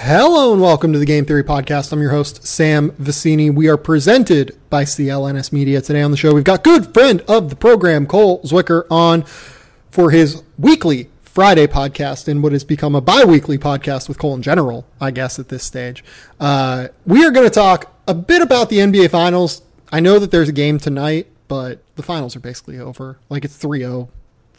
Hello and welcome to the Game Theory Podcast. I'm your host, Sam Vecenie. We are presented by CLNS Media. Today on the show, we've got good friend of the program, Cole Zwicker, on for his weekly Friday podcast and what has become a bi-weekly podcast with Cole in general, I guess, at this stage. We are going to talk a bit about the NBA Finals. I know that there's a game tonight, but the finals are basically over. Like, it's 3-0.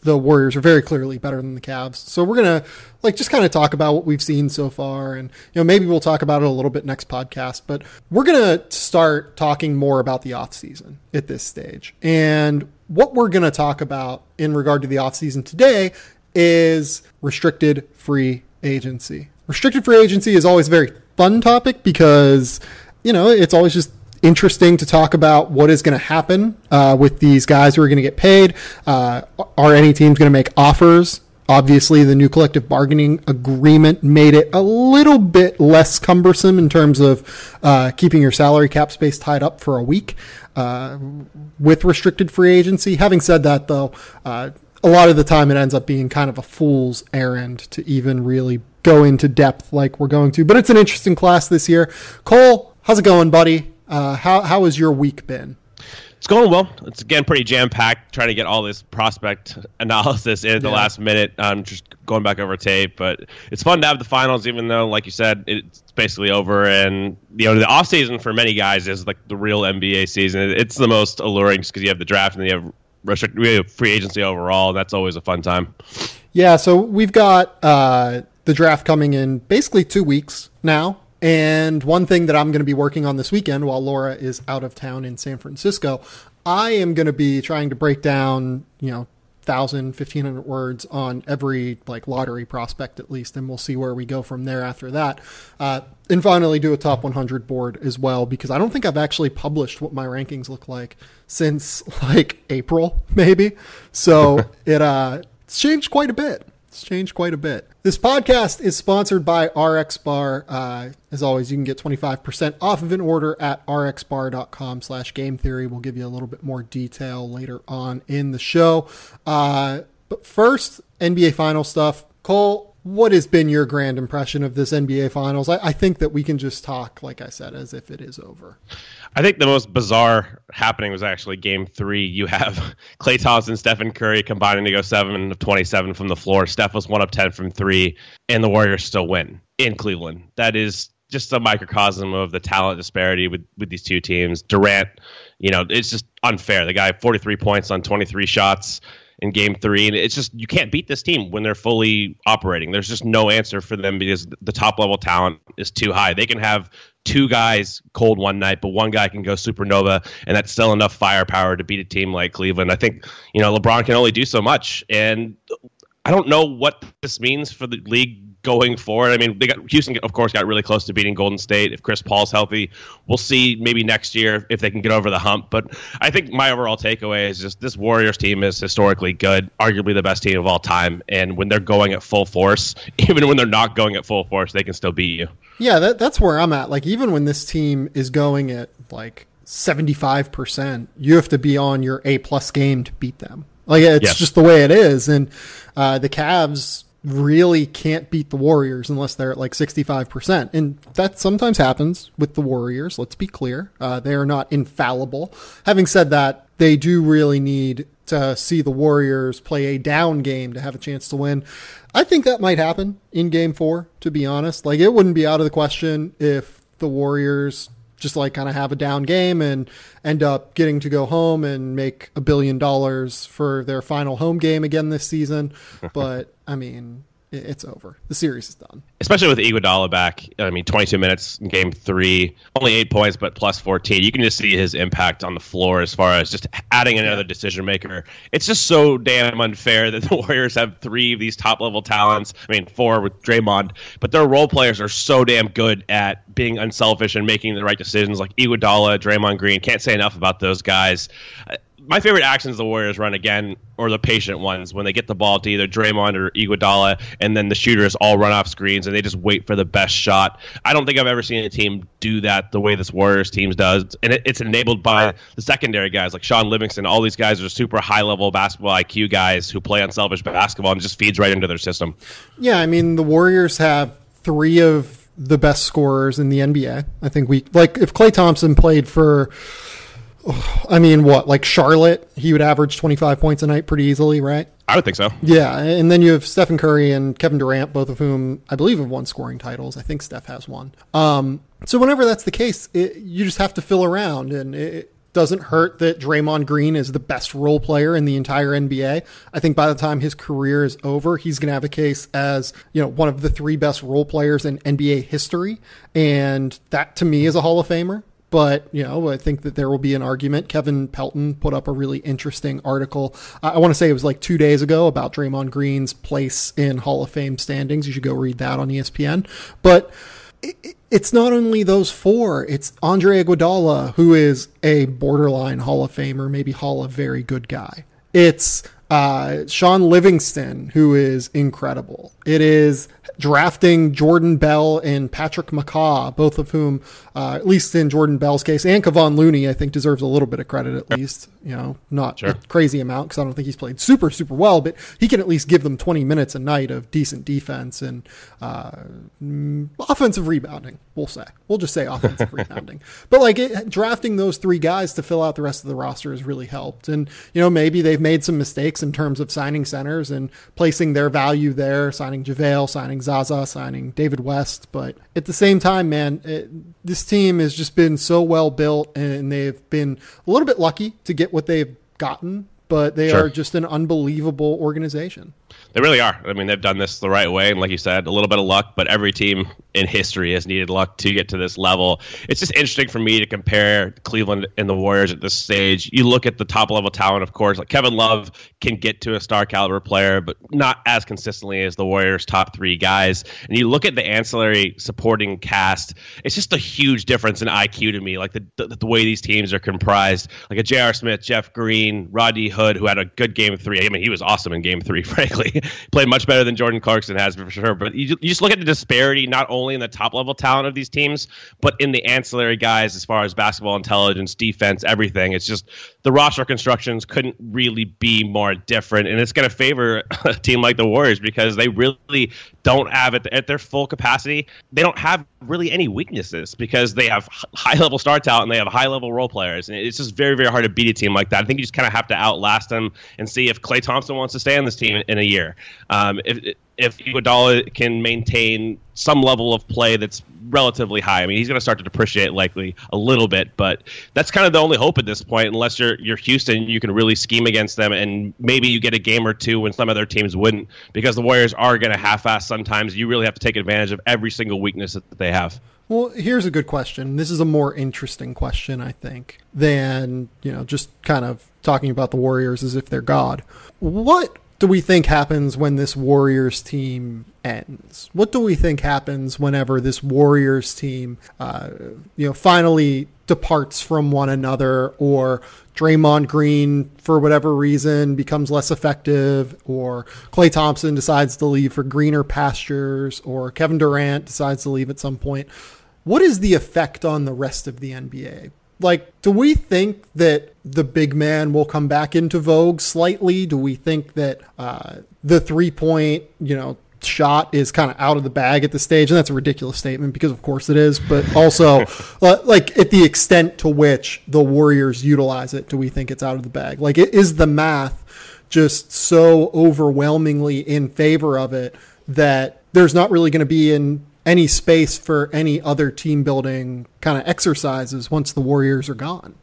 The Warriors are very clearly better than the Cavs. So we're going to just kind of talk about what we've seen so far. And, maybe we'll talk about it a little bit next podcast, but we're going to start talking more about the offseason at this stage. And what we're going to talk about in regard to the offseason today is restricted free agency. Restricted free agency is always a very fun topic because, it's always just interesting to talk about what is going to happen with these guys who are going to get paid. Are any teams going to make offers? Obviously, the new collective bargaining agreement made it a little bit less cumbersome in terms of keeping your salary cap space tied up for a week with restricted free agency. Having said that, though, a lot of the time it ends up being kind of a fool's errand to even really go into depth like we're going to. But it's an interesting class this year. Cole, how's it going, buddy? How has your week been? It's going well. It's, again, pretty jam-packed, trying to get all this prospect analysis in at the last minute. Just going back over tape. But it's fun to have the finals, even though, like you said, it's basically over. And, the offseason for many guys is like the real NBA season. It's the most alluring just because you have the draft and then you have free agency overall. And that's always a fun time. Yeah, so we've got the draft coming in basically 2 weeks now. And one thing that I'm going to be working on this weekend while Laura is out of town in San Francisco, I am going to be trying to break down, 1,000, 1,500 words on every lottery prospect at least. And we'll see where we go from there after that. And finally do a top 100 board as well, because I don't think I've actually published what my rankings look like since April, maybe. So it's changed quite a bit. This podcast is sponsored by RX Bar. As always, you can get 25% off of an order at rxbar.com/game theory. We'll give you a little bit more detail later on in the show. But first, NBA final stuff. Cole, what has been your grand impression of this NBA Finals? I think that we can just talk, like I said, as if it is over. I think the most bizarre happening was actually Game 3. You have Klay Thompson, Stephen Curry combining to go 7 of 27 from the floor. Steph was 1 of 10 from 3, and the Warriors still win in Cleveland. That is just a microcosm of the talent disparity with these two teams. Durant, it's just unfair. The guy 43 points on 23 shots in Game 3, and it's just, you can't beat this team when they're fully operating. There's just no answer for them because the top level talent is too high. They can have 2 guys cold one night, but one guy can go supernova, and that's still enough firepower to beat a team like Cleveland. I think, LeBron can only do so much, and I don't know what this means for the league going forward. I mean, Houston, of course, got really close to beating Golden State. If Chris Paul's healthy, we'll see maybe next year if they can get over the hump. But I think my overall takeaway is just this Warriors team is historically good, arguably the best team of all time. And when they're going at full force, even when they're not going at full force, they can still beat you. Yeah, that's where I'm at. Even when this team is going at 75%, you have to be on your A+ game to beat them. It's just the way it is. And the Cavs really can't beat the Warriors unless they're at 65%. And that sometimes happens with the Warriors. Let's be clear. They are not infallible. Having said that, they do really need to see the Warriors play a down game to have a chance to win. I think that might happen in Game 4, to be honest. It wouldn't be out of the question if the Warriors just kind of have a down game and end up getting to go home and make $1 billion for their final home game again this season. But I mean, it's over. The series is done. Especially with Iguodala back. 22 minutes in Game 3, only 8 points, but plus 14. You can just see his impact on the floor as far as just adding another decision maker. It's just so damn unfair that the Warriors have 3 of these top-level talents. 4 with Draymond. But their role players are so damn good at being unselfish and making the right decisions, like Iguodala, Draymond Green. Can't say enough about those guys. My favorite actions the Warriors run, again, or the patient ones, when they get the ball to either Draymond or Iguodala, and then the shooters all run off screens, and they just wait for the best shot. I don't think I've ever seen a team do that the way this Warriors team does, and it's enabled by the secondary guys like Sean Livingston. All these guys are super high-level basketball IQ guys who play unselfish basketball, and it just feeds right into their system. Yeah, the Warriors have 3 of the best scorers in the NBA. I think if Klay Thompson played for, Charlotte, he would average 25 points a night pretty easily, right? I would think so. Yeah, and then you have Stephen Curry and Kevin Durant, both of whom I believe have won scoring titles. I think Steph has one. So whenever that's the case, you just have to fill around, and it doesn't hurt that Draymond Green is the best role player in the entire NBA. I think by the time his career is over, he's going to have a case as, one of the 3 best role players in NBA history. And that to me is a Hall of Famer. But, I think that there will be an argument. Kevin Pelton put up a really interesting article. I want to say it was 2 days ago about Draymond Green's place in Hall of Fame standings. You should go read that on ESPN. But it's not only those 4. It's Andre Iguodala, who is a borderline Hall of Famer, maybe Hall of Very Good guy. It's Sean Livingston, who is incredible. It is drafting Jordan Bell and Patrick McCaw, both of whom, at least in Jordan Bell's case, and Kevon Looney, I think deserves a little bit of credit at least. Not a crazy amount because I don't think he's played super, super well, but he can at least give them 20 minutes a night of decent defense and offensive rebounding, we'll say. We'll just say offensive rebounding. But drafting those 3 guys to fill out the rest of the roster has really helped. And, maybe they've made some mistakes in terms of signing centers and placing their value there, signing JaVale, signing Zaza, signing David West. But at the same time, man, this team has just been so well built, and they've been a little bit lucky to get what they've gotten, but they are just an unbelievable organization. They really are. I mean, they've done this the right way. And like you said, a little bit of luck, but every team in history has needed luck to get to this level. It's just interesting for me to compare Cleveland and the Warriors at this stage. You look at the top level talent, of course, like Kevin Love can get to a star caliber player, but not as consistently as the Warriors' top 3 guys. And you look at the ancillary supporting cast, it's just a huge difference in IQ to me. Like the way these teams are comprised, like a J.R. Smith, Jeff Green, Rodney Hood, who had a good game 3. I mean, he was awesome in game 3, frankly. Played much better than Jordan Clarkson has for sure. But you just look at the disparity, not only in the top level talent of these teams, but in the ancillary guys as far as basketball intelligence, defense, everything. It's just the roster constructions couldn't really be more different. And it's going to favor a team like the Warriors because they really don't have it at their full capacity. They don't have really any weaknesses because they have high level star talent and they have high level role players. And it's just very, very hard to beat a team like that. I think you just kind of have to outlast them and see if Klay Thompson wants to stay on this team in a year. If Iguodala can maintain some level of play that's relatively high, I mean, he's going to start to depreciate likely a little bit, but that's kind of the only hope at this point. Unless you're Houston, you can really scheme against them, and maybe you get a game or 2 when some other teams wouldn't, because the Warriors are going to half-ass sometimes. You really have to take advantage of every single weakness that they have. Well, here's a good question. This is a more interesting question, I think, than just kind of talking about the Warriors as if they're God. What do we think happens when this Warriors team ends? What do we think happens whenever this Warriors team, finally departs from one another, or Draymond Green, for whatever reason, becomes less effective, or Klay Thompson decides to leave for greener pastures, or Kevin Durant decides to leave at some point? What is the effect on the rest of the NBA? Do we think that the big man will come back into vogue slightly? Do we think that the 3-point, shot is kind of out of the bag at this stage? And that's a ridiculous statement because of course it is, but also at the extent to which the Warriors utilize it, do we think it's out of the bag? Is the math just so overwhelmingly in favor of it that there's not really going to be any space for any other team building kind of exercises once the Warriors are gone?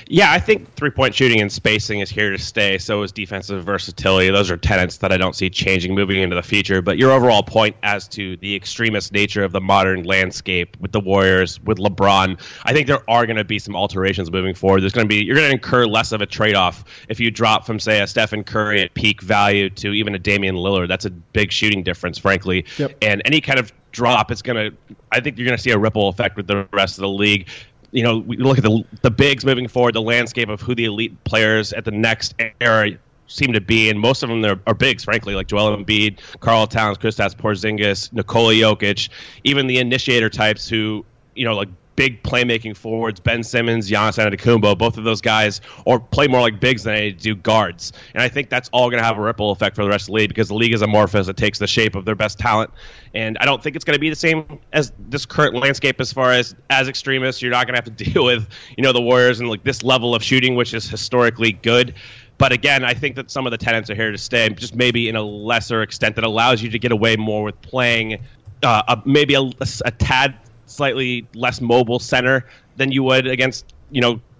Yeah, I think 3-point shooting and spacing is here to stay. So is defensive versatility. Those are tenets that I don't see changing moving into the future. But your overall point as to the extremist nature of the modern landscape with the Warriors, with LeBron, I think there are going to be some alterations moving forward. You're going to incur less of a trade-off if you drop from, say, a Stephen Curry at peak value to even a Damian Lillard. That's a big shooting difference, frankly. Yep. And any kind of drop, I think you're going to see a ripple effect with the rest of the league. We look at the bigs moving forward, the landscape of who the elite players at the next era seem to be, and most of them are bigs, frankly, like Joel Embiid, Karl Towns, Kristaps Porzingis, Nikola Jokic, even the initiator types who, like big playmaking forwards, Ben Simmons, Giannis Antetokounmpo, both of those guys, or play more like bigs than they do guards. And I think that's all going to have a ripple effect for the rest of the league because the league is amorphous. It takes the shape of their best talent. And I don't think it's going to be the same as this current landscape as far as extremists. You're not going to have to deal with, the Warriors and like this level of shooting, which is historically good. But again, I think that some of the tenets are here to stay, just maybe in a lesser extent that allows you to get away more with playing maybe a tad slightly less mobile center than you would against,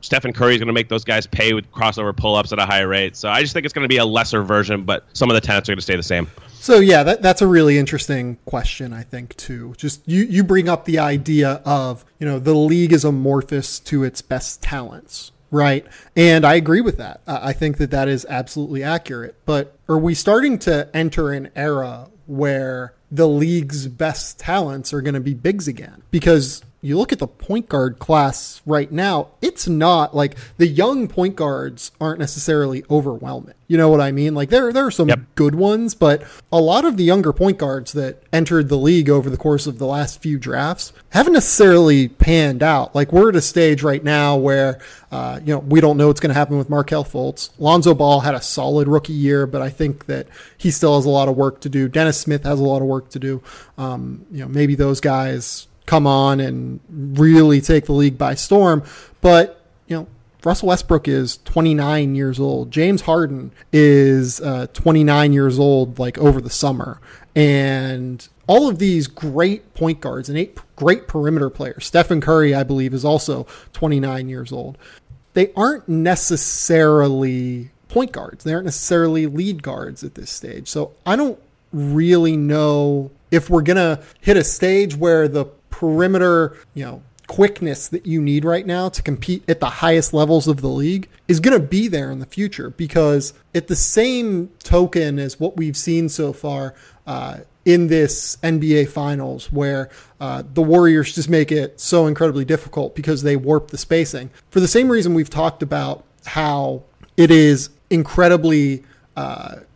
Stephen Curry is going to make those guys pay with crossover pull-ups at a higher rate. So I just think it's going to be a lesser version, but some of the tenets are going to stay the same. So yeah, that's a really interesting question, I think, too. Just you bring up the idea of, the league is amorphous to its best talents, right? And I agree with that. I think that is absolutely accurate. But are we starting to enter an era where the league's best talents are going to be bigs again? Because you look at the point guard class right now, it's not like the young point guards aren't necessarily overwhelming. You know what I mean? Like there are some good ones, but a lot of the younger point guards that entered the league over the course of the last few drafts haven't necessarily panned out. Like we're at a stage right now where, we don't know what's going to happen with Markelle Fultz. Lonzo Ball had a solid rookie year, but I think that he still has a lot of work to do. Dennis Smith has a lot of work to do. Maybe those guys come on and really take the league by storm. But, Russell Westbrook is 29 years old. James Harden is 29 years old, like over the summer. And all of these great point guards and great perimeter players. Stephen Curry, I believe, is also 29 years old. They aren't necessarily point guards. They aren't necessarily lead guards at this stage. So I don't really know if we're going to hit a stage where the perimeter, quickness that you need right now to compete at the highest levels of the league is going to be there in the future, because at the same token as what we've seen so far in this NBA Finals, where the Warriors just make it so incredibly difficult because they warp the spacing. For the same reason we've talked about how it is incredibly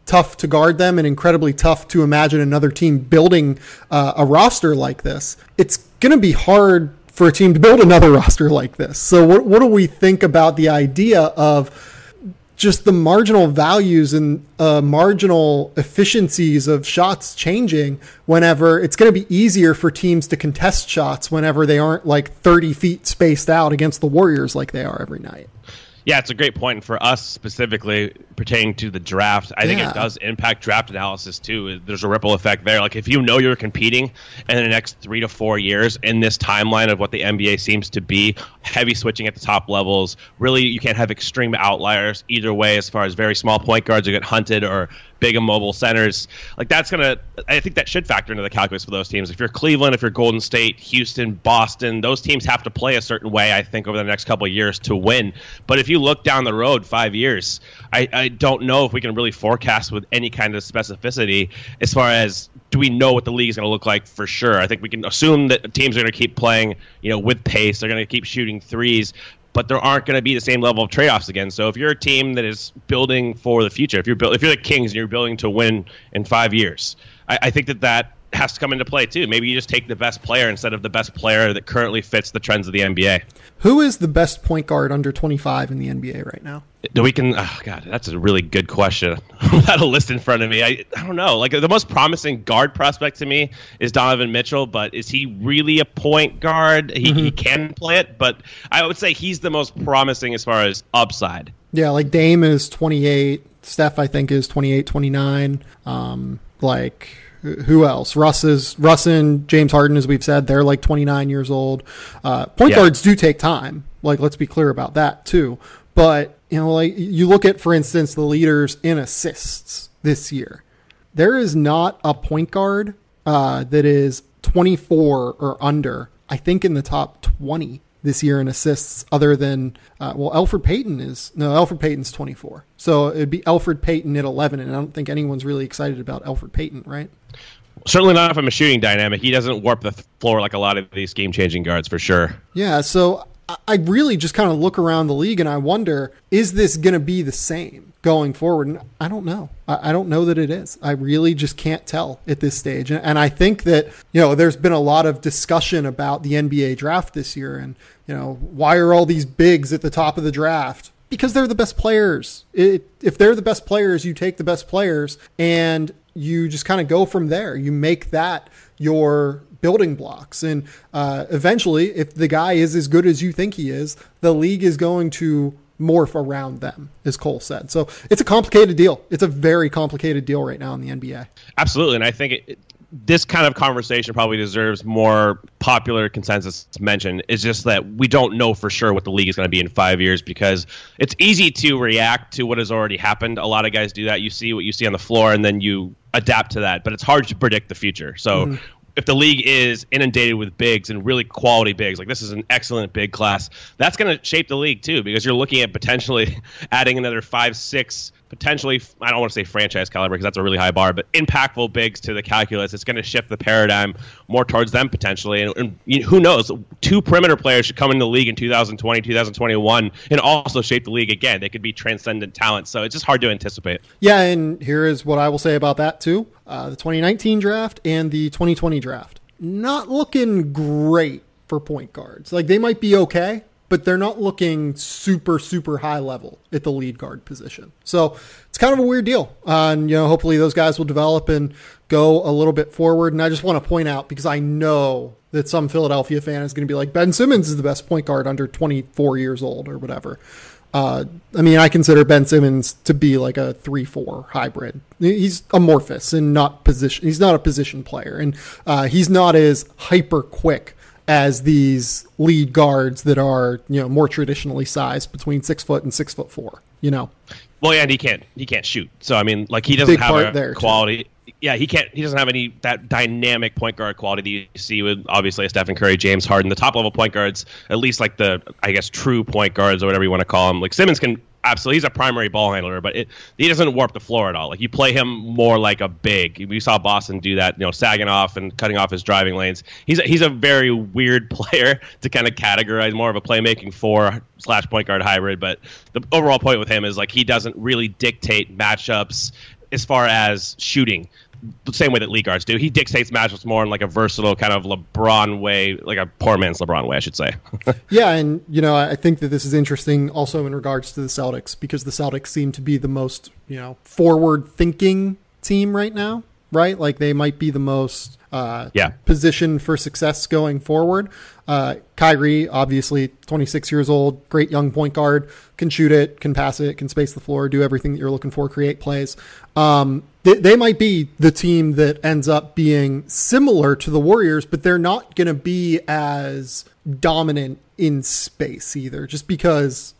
tough to guard them and incredibly tough to imagine another team building a roster like this, it's going to be hard for a team to build another roster like this. So what do we think about the idea of just the marginal values and marginal efficiencies of shots changing whenever it's going to be easier for teams to contest shots whenever they aren't like 30 feet spaced out against the Warriors like they are every night? Yeah, it's a great point. For us specifically pertaining to the draft, I think it does impact draft analysis too. There's a ripple effect there. Like if you're competing in the next 3 to 4 years in this timeline of what the NBA seems to be, heavy switching at the top levels, really you can't have extreme outliers either way as far as very small point guards who get hunted or big immobile centers. Like I think that should factor into the calculus for those teams. If you're Cleveland, if you're Golden State, Houston, Boston, those teams have to play a certain way, I think, over the next couple of years to win. But if you look down the road 5 years, I don't know if we can really forecast with any kind of specificity as far as do we know what the league is going to look like for sure. I think we can assume that teams are going to keep playing, with pace. They're going to keep shooting threes, but there aren't going to be the same level of trade-offs again. So if you're a team that is building for the future, if you're the Kings and you're building to win in 5 years, I think that has to come into play too. Maybe you just take the best player instead of the best player that currently fits the trends of the NBA. Who is the best point guard under 25 in the NBA right now? That's a really good question. Without a list in front of me, I don't know. Like the most promising guard prospect to me is Donovan Mitchell, but is he really a point guard? He can play it, but I would say he's the most promising as far as upside. Yeah, like Dame is 28. Steph, I think, is 28, 29. Who else? Russ and James Harden, as we've said, they're like 29 years old. Point guards do take time. Like, let's be clear about that too. But, you look at, for instance, the leaders in assists this year. There is not a point guard that is 24 or under, I think, in the top 20 this year in assists other than, Elfrid Payton's 24. So it'd be Elfrid Payton at 11, and I don't think anyone's really excited about Elfrid Payton, right? Certainly not from a shooting dynamic. He doesn't warp the floor like a lot of these game-changing guards, for sure. Yeah, so I really just kind of look around the league and I wonder, is this going to be the same going forward? And I don't know. I don't know that it is. I really just can't tell at this stage. And I think that, there's been a lot of discussion about the NBA draft this year and, why are all these bigs at the top of the draft? Because they're the best players. If they're the best players, you take the best players and you just kind of go from there. You make that your building blocks. And eventually, if the guy is as good as you think he is, the league is going to morph around them, as Cole said. So it's a complicated deal. It's a very complicated deal right now in the NBA. Absolutely. And I think this kind of conversation probably deserves more popular consensus to mention. It's just that we don't know for sure what the league is going to be in 5 years, because it's easy to react to what has already happened. A lot of guys do that. You see what you see on the floor and then you adapt to that, but it's hard to predict the future. So if the league is inundated with bigs and really quality bigs, like this is an excellent big class, that's going to shape the league too, because you're looking at potentially adding another 5, 6, potentially, I don't want to say franchise caliber because that's a really high bar, but impactful bigs to the calculus. It's going to shift the paradigm more towards them potentially. And who knows, 2 perimeter players should come into the league in 2020, 2021 and also shape the league again. They could be transcendent talent. So it's just hard to anticipate. Yeah, and here is what I will say about that too. The 2019 draft and the 2020 draft, not looking great for point guards. Like they might be okay, but they're not looking super, super high level at the lead guard position. So it's kind of a weird deal. And, hopefully those guys will develop and go a little bit forward. And I just want to point out, because I know that some Philadelphia fan is going to be like, Ben Simmons is the best point guard under 24 years old or whatever. I consider Ben Simmons to be like a 3-4 hybrid. He's amorphous and not position. He's not a position player, and he's not as hyper quick as these lead guards that are, more traditionally sized between 6 foot and 6'4", Well, yeah, and he can't shoot. So, he doesn't have a quality. Too. Yeah, he doesn't have that dynamic point guard quality that you see with obviously a Stephen Curry, James Harden, the top level point guards, at least like the, I guess, true point guards or whatever you want to call them. Like Simmons can absolutely, he's a primary ball handler, but he doesn't warp the floor at all. Like you play him more like a big. We saw Boston do that, sagging off and cutting off his driving lanes. He's a very weird player to kind of categorize, more of a playmaking 4/point guard hybrid. But the overall point with him is like he doesn't really dictate matchups as far as shooting the same way that league guards do. He dictates matchups more in like a versatile kind of LeBron way, like a poor man's LeBron way, I should say. Yeah, and I think that this is interesting also in regards to the Celtics, because the Celtics seem to be the most, forward-thinking team right now, right? Like they might be the most positioned for success going forward. Kyrie, obviously 26 years old, great young point guard, can shoot it, can pass it, can space the floor, do everything that you're looking for, create plays. They might be the team that ends up being similar to the Warriors, but they're not going to be as dominant in space either, just because,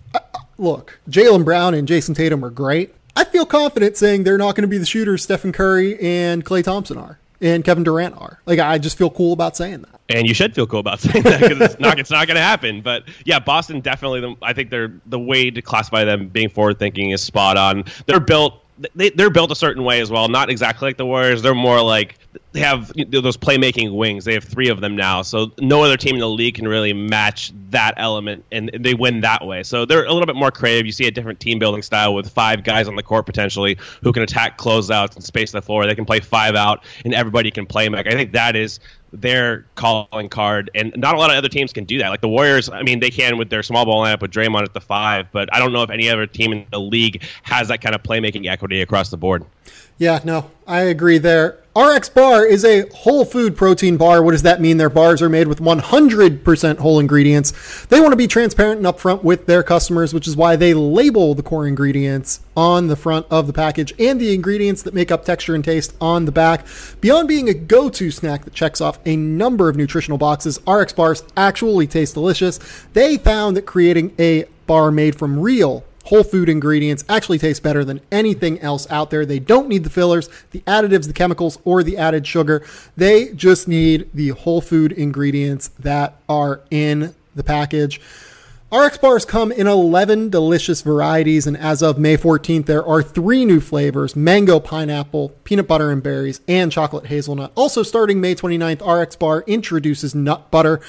look, Jaylen Brown and Jason Tatum are great. I feel confident saying they're not going to be the shooters Stephen Curry and Klay Thompson are, and Kevin Durant are. Like, I just feel cool about saying that. And you should feel cool about saying that, because it's not going to happen. But yeah, Boston definitely, I think the way to classify them being forward thinking is spot on. They're built a certain way as well. Not exactly like the Warriors. They're more like, they have those playmaking wings. They have 3 of them now. So no other team in the league can really match that element, and they win that way. So they're a little bit more creative. You see a different team building style with 5 guys on the court potentially who can attack closeouts and space the floor. They can play 5 out, and everybody can play make. I think that is their calling card, and not a lot of other teams can do that. Like the Warriors, they can with their small ball lineup with Draymond at the 5, but I don't know if any other team in the league has that kind of playmaking equity across the board. Yeah, no, I agree there. RX Bar is a whole food protein bar. What does that mean? Their bars are made with 100% whole ingredients. They want to be transparent and upfront with their customers, which is why they label the core ingredients on the front of the package and the ingredients that make up texture and taste on the back. Beyond being a go-to snack that checks off a number of nutritional boxes, RX Bars actually taste delicious. They found that creating a bar made from real whole food ingredients actually taste better than anything else out there. They don't need the fillers, the additives, the chemicals, or the added sugar. They just need the whole food ingredients that are in the package. RX bars come in 11 delicious varieties, and as of May 14th, there are 3 new flavors: mango, pineapple, peanut butter and berries, and chocolate hazelnut. Also starting May 29th, RX bar introduces nut butter,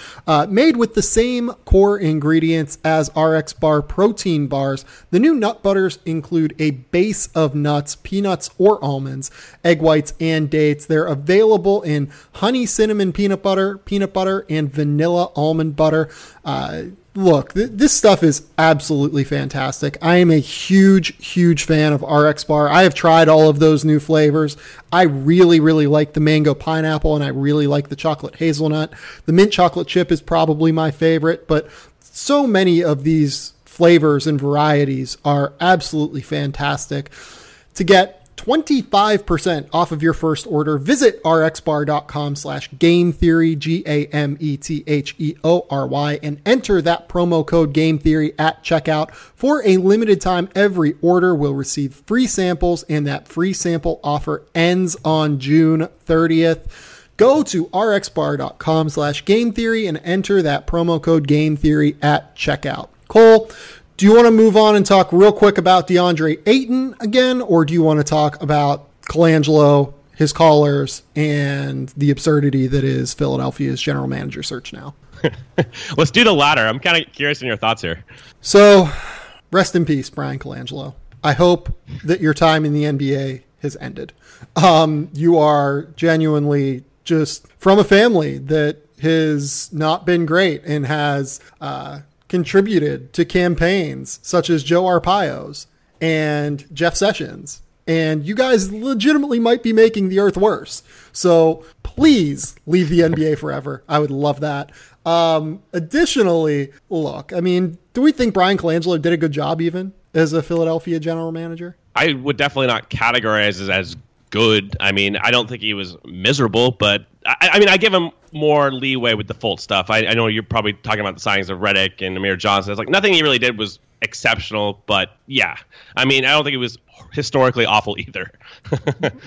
made with the same core ingredients as RX bar protein bars. The new nut butters include a base of nuts, peanuts or almonds, egg whites, and dates. They're available in honey cinnamon peanut butter, and vanilla almond butter. Look, this stuff is absolutely fantastic. I am a huge fan of RX Bar. I have tried all of those new flavors. I really like the mango pineapple, and I really like the chocolate hazelnut. The mint chocolate chip is probably my favorite, but so many of these flavors and varieties are absolutely fantastic. To get 25% off of your first order, visit rxbar.com/gametheory, GAMETHEORY, and enter that promo code GameTheory at checkout. For a limited time, every order will receive free samples, and that free sample offer ends on June 30th. Go to rxbar.com/gametheory and enter that promo code GameTheory at checkout. Cole, do you want to move on and talk real quick about Deandre Ayton again, or do you want to talk about Colangelo, his callers, and the absurdity that is Philadelphia's general manager search now? Let's do the latter. I'm kind of curious in your thoughts here. So, rest in peace, Bryan Colangelo. I hope that your time in the NBA has ended. You are genuinely just from a family that has not been great and has contributed to campaigns such as Joe Arpaio's and Jeff Sessions. And you guys legitimately might be making the earth worse. So please leave the NBA forever. I would love that. Additionally, look, I mean, do we think Bryan Colangelo did a good job even as a Philadelphia general manager? I would definitely not categorize it as good. I mean, I don't think he was miserable, but I mean, I give him more leeway with the Fultz stuff. I know you're probably talking about the signings of Redick and Amir Johnson. It's like nothing he really did was exceptional, but yeah. I mean, I don't think it was historically awful either.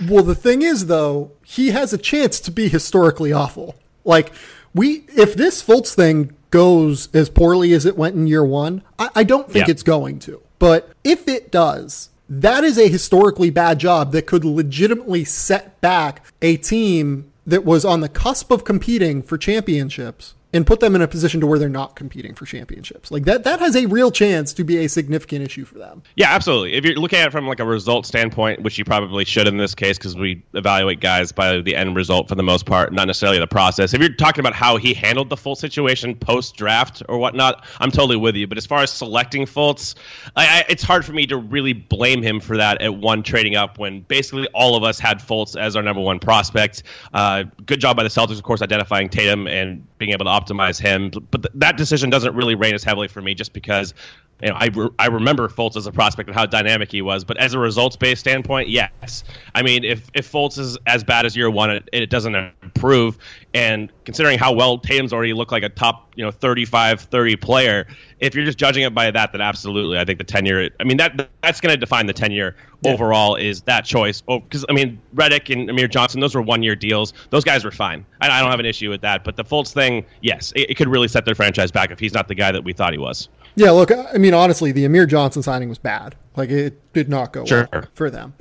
Well, the thing is, though, he has a chance to be historically awful. Like, if this Fultz thing goes as poorly as it went in year one, I don't think it's going to. But if it does, that is a historically bad job that could legitimately set back a team that was on the cusp of competing for championships and put them in a position to where they're not competing for championships. Like that has a real chance to be a significant issue for them. Yeah, absolutely. If you're looking at it from like a result standpoint, which you probably should in this case, because we evaluate guys by the end result for the most part, not necessarily the process. If you're talking about how he handled the Fultz situation post-draft or whatnot, I'm totally with you. But as far as selecting Fultz, it's hard for me to really blame him for that at one trading up when basically all of us had Fultz as our number one prospect. Good job by the Celtics, of course, identifying Tatum and being able to optimize him, but that decision doesn't really reign as heavily for me just because I remember Fultz as a prospect and how dynamic he was, but as a results-based standpoint, yes. I mean, if Fultz is as bad as year one, it doesn't improve, and considering how well Tatum's already looked like a top 35-30 player, if you're just judging it by that, then absolutely, I think the tenure, I mean, that's going to define the tenure overall is that choice. Because, I mean, Redick and Amir Johnson, those were one-year deals. Those guys were fine. I don't have an issue with that, but the Fultz thing, yes, it could really set their franchise back if he's not the guy that we thought he was. Yeah, look, I mean, honestly, the Amir Johnson signing was bad. Like, it did not go well for them.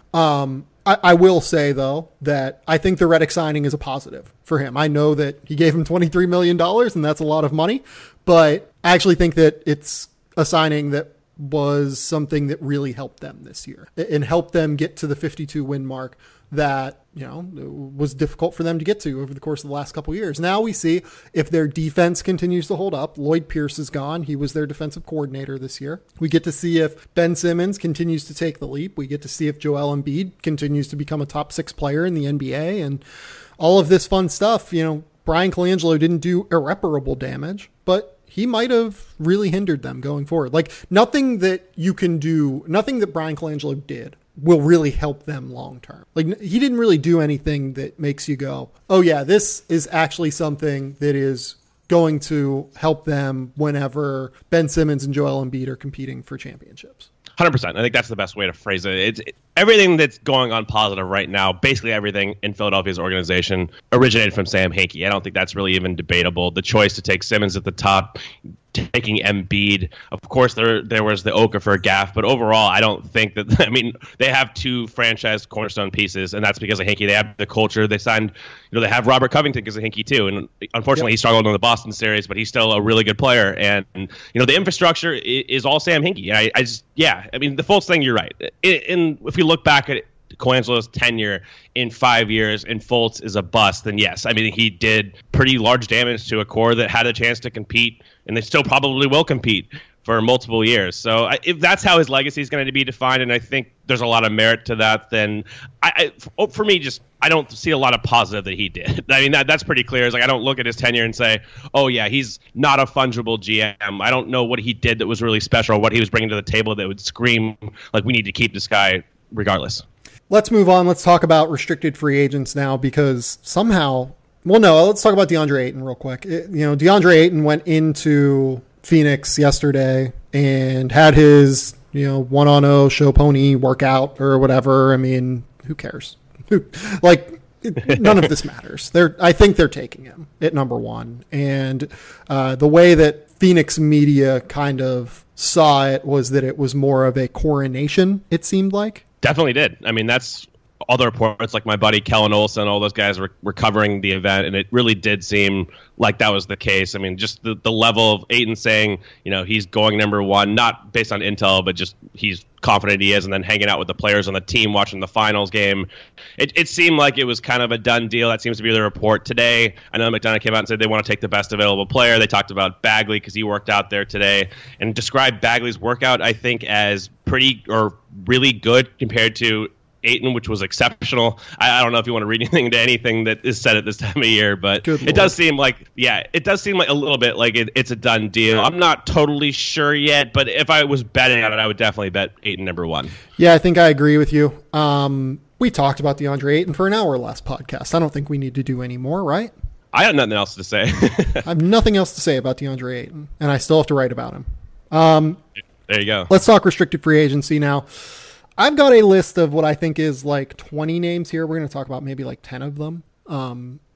I will say, though, that I think the Redick signing is a positive for him. I know that he gave him $23 million, and that's a lot of money, but I actually think that it's a signing that was something that really helped them this year and helped them get to the 52-win mark that, was difficult for them to get to over the course of the last couple of years. Now we see if their defense continues to hold up. Lloyd Pierce is gone. He was their defensive coordinator this year. We get to see if Ben Simmons continues to take the leap. We get to see if Joel Embiid continues to become a top 6 player in the NBA and all of this fun stuff. Bryan Colangelo didn't do irreparable damage, but he might have really hindered them going forward. Like nothing that Bryan Colangelo did will really help them long term. Like he didn't really do anything that makes you go, oh yeah, this is actually something that is going to help them whenever Ben Simmons and Joel Embiid are competing for championships. 100%. I think that's the best way to phrase it. It's everything that's going on positive right now, basically everything in Philadelphia's organization originated from Sam Hinkie. I don't think that's really even debatable. The choice to take Simmons at the top, taking Embiid. Of course, there was the Okafor gaffe, but overall, I don't think that. I mean, they have two franchise cornerstone pieces, and that's because of Hinkie. They have the culture. They signed, they have Robert Covington because of Hinkie too, and unfortunately, he struggled in the Boston series, but he's still a really good player. And the infrastructure is all Sam Hinkie. I mean, the Fultz thing, you're right. If we look back at Colangelo's tenure in 5 years and Fultz is a bust, then yes, I mean, he did pretty large damage to a core that had a chance to compete, and they still probably will compete for multiple years. So if that's how his legacy is going to be defined, and I think there's a lot of merit to that, then for me, I don't see a lot of positive that he did. I mean, that's pretty clear. It's like I don't look at his tenure and say, oh, yeah, he's not a fungible GM. I don't know what he did that was really special, or what he was bringing to the table that would scream like we need to keep this guy regardless. Let's move on. Let's talk about restricted free agents now, because somehow, let's talk about Deandre Ayton real quick. Deandre Ayton went into Phoenix yesterday and had his, 1-on-0 show pony workout or whatever. I mean, who cares? None of this matters. I think they're taking him at number one. And the way that Phoenix media kind of saw it was that it was more of a coronation, it seemed like. Definitely did. I mean, that's all the reports, like my buddy Kellen Olson, all those guys were covering the event, and it really did seem like that was the case. I mean, just the level of Ayton saying, he's going number one, not based on intel, but just he's confident he is, and then hanging out with the players on the team, watching the finals game. It seemed like it was kind of a done deal. That seems to be the report today. I know McDonough came out and said they want to take the best available player. They talked about Bagley because he worked out there today, and described Bagley's workout, I think, as pretty or really good compared to Ayton, which was exceptional. I don't know if you want to read anything into anything that is said at this time of year, but it does seem like a little bit like it's a done deal. I'm not totally sure yet, but if I was betting on it, I would definitely bet Ayton number one. Yeah, I think I agree with you. We talked about DeAndre Ayton for an hour last podcast. I don't think we need to do any more, right? I have nothing else to say. I have nothing else to say about DeAndre Ayton, and I still have to write about him. There you go. Let's talk restricted free agency now. I've got a list of what I think is like 20 names here. We're going to talk about maybe like 10 of them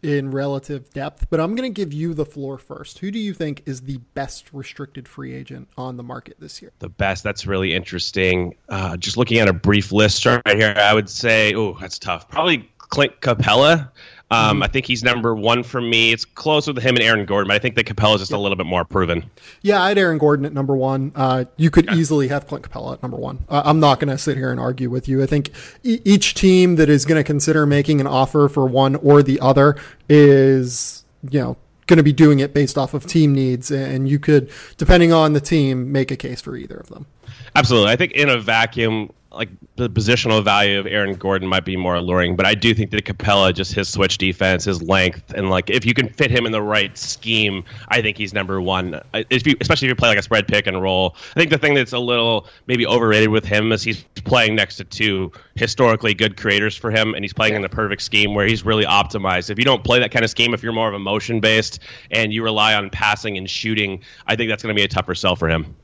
in relative depth, but I'm going to give you the floor first. Who do you think is the best restricted free agent on the market this year? The best? That's really interesting. Just looking at a brief list right here, I would say, that's tough. Probably Clint Capela. I think he's number one for me. It's closer to him and Aaron Gordon, but I think that Capela is just a little bit more proven. Yeah, I had Aaron Gordon at number one. You could easily have Clint Capela at number one. I'm not going to sit here and argue with you. I think each team that is going to consider making an offer for one or the other is, going to be doing it based off of team needs, and you could, depending on the team, make a case for either of them. Absolutely. I think in a vacuum, like the positional value of Aaron Gordon might be more alluring, but I do think that Capela, just his switch defense, his length, and like if you can fit him in the right scheme, I think he's number one. Especially if you play like a spread pick and roll. I think the thing that's a little maybe overrated with him is he's playing next to two historically good creators for him, and he's playing in the perfect scheme where he's really optimized. If you don't play that kind of scheme, if you're more of a motion based and you rely on passing and shooting, I think that's going to be a tougher sell for him.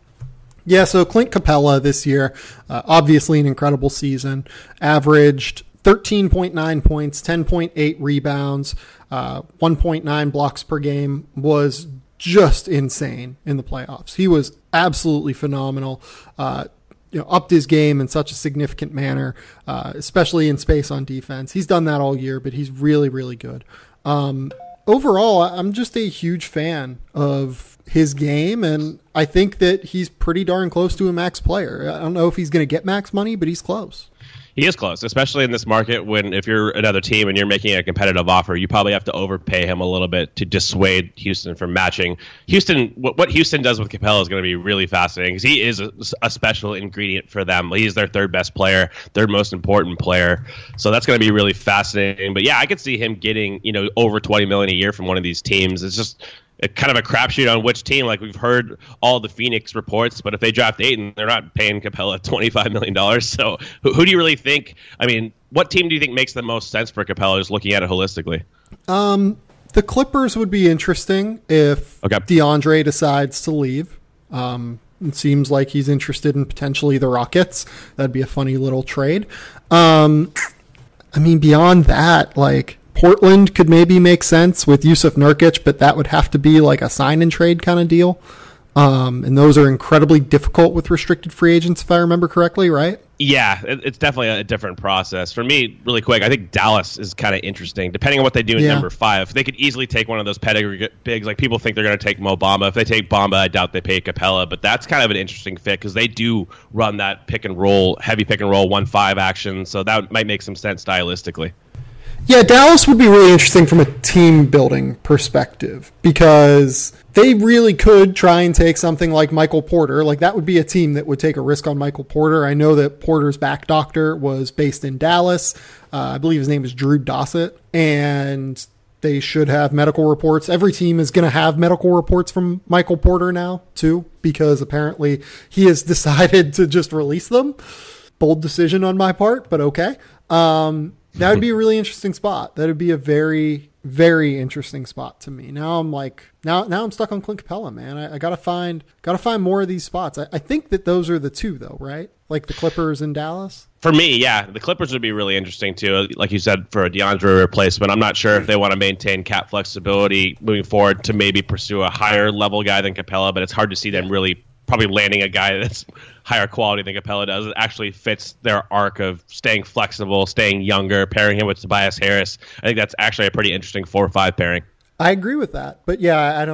Yeah, so Clint Capela this year, obviously an incredible season, averaged 13.9 points, 10.8 rebounds, 1.9 blocks per game, was just insane in the playoffs. He was absolutely phenomenal, upped his game in such a significant manner, especially in space on defense. He's done that all year, but he's really, really good. Overall, I'm just a huge fan of his game, and I think that he's pretty darn close to a max player. I don't know if he's going to get max money, but he's close. He is close, especially in this market when if you're another team and you're making a competitive offer, you probably have to overpay him a little bit to dissuade Houston from matching. Houston, what Houston does with Capela is going to be really fascinating because he is a special ingredient for them. He's their third best player, their most important player. So that's going to be really fascinating. But yeah, I could see him getting, over $20 million a year from one of these teams. It's just kind of a crapshoot on which team. Like we've heard all the Phoenix reports, but if they draft Ayton, they're not paying Capela $25 million. So who do you really think? I mean, what team do you think makes the most sense for Capela, just looking at it holistically? The Clippers would be interesting if DeAndre decides to leave. It seems like he's interested in potentially the Rockets. That'd be a funny little trade. Beyond that, Portland could maybe make sense with Yusuf Nurkic, but that would have to be like a sign and trade kind of deal. And those are incredibly difficult with restricted free agents, if I remember correctly, right? Yeah, it's definitely a different process. For me, really quick, I think Dallas is kind of interesting. Depending on what they do at number 5, they could easily take one of those pedigree bigs. Like, people think they're going to take Mo Bamba. If they take Bamba, I doubt they pay Capela. But that's kind of an interesting fit because they do run that heavy pick and roll 1-5 action. So that might make some sense stylistically. Yeah, Dallas would be really interesting from a team building perspective because they really could try and take something like Michael Porter. Like, that would be a team that would take a risk on Michael Porter. I know that Porter's back doctor was based in Dallas. I believe his name is Drew Dossett, and they should have medical reports. Every team is going to have medical reports from Michael Porter now, too, because apparently he has decided to just release them. Bold decision on my part, but okay. That would be a really interesting spot. That would be a very, very interesting spot to me. Now I'm like, now I'm stuck on Clint Capela, man. I gotta find more of these spots. I think that those are the two though, right? Like the Clippers and Dallas. For me, yeah, the Clippers would be really interesting too. Like you said, for a DeAndre replacement, I'm not sure if they want to maintain cap flexibility moving forward to maybe pursue a higher level guy than Capela, but it's hard to see them really probably landing a guy that's higher quality than Capela does. It actually fits their arc of staying flexible, staying younger, pairing him with Tobias Harris. I think that's actually a pretty interesting 4-5 pairing. I agree with that. But yeah,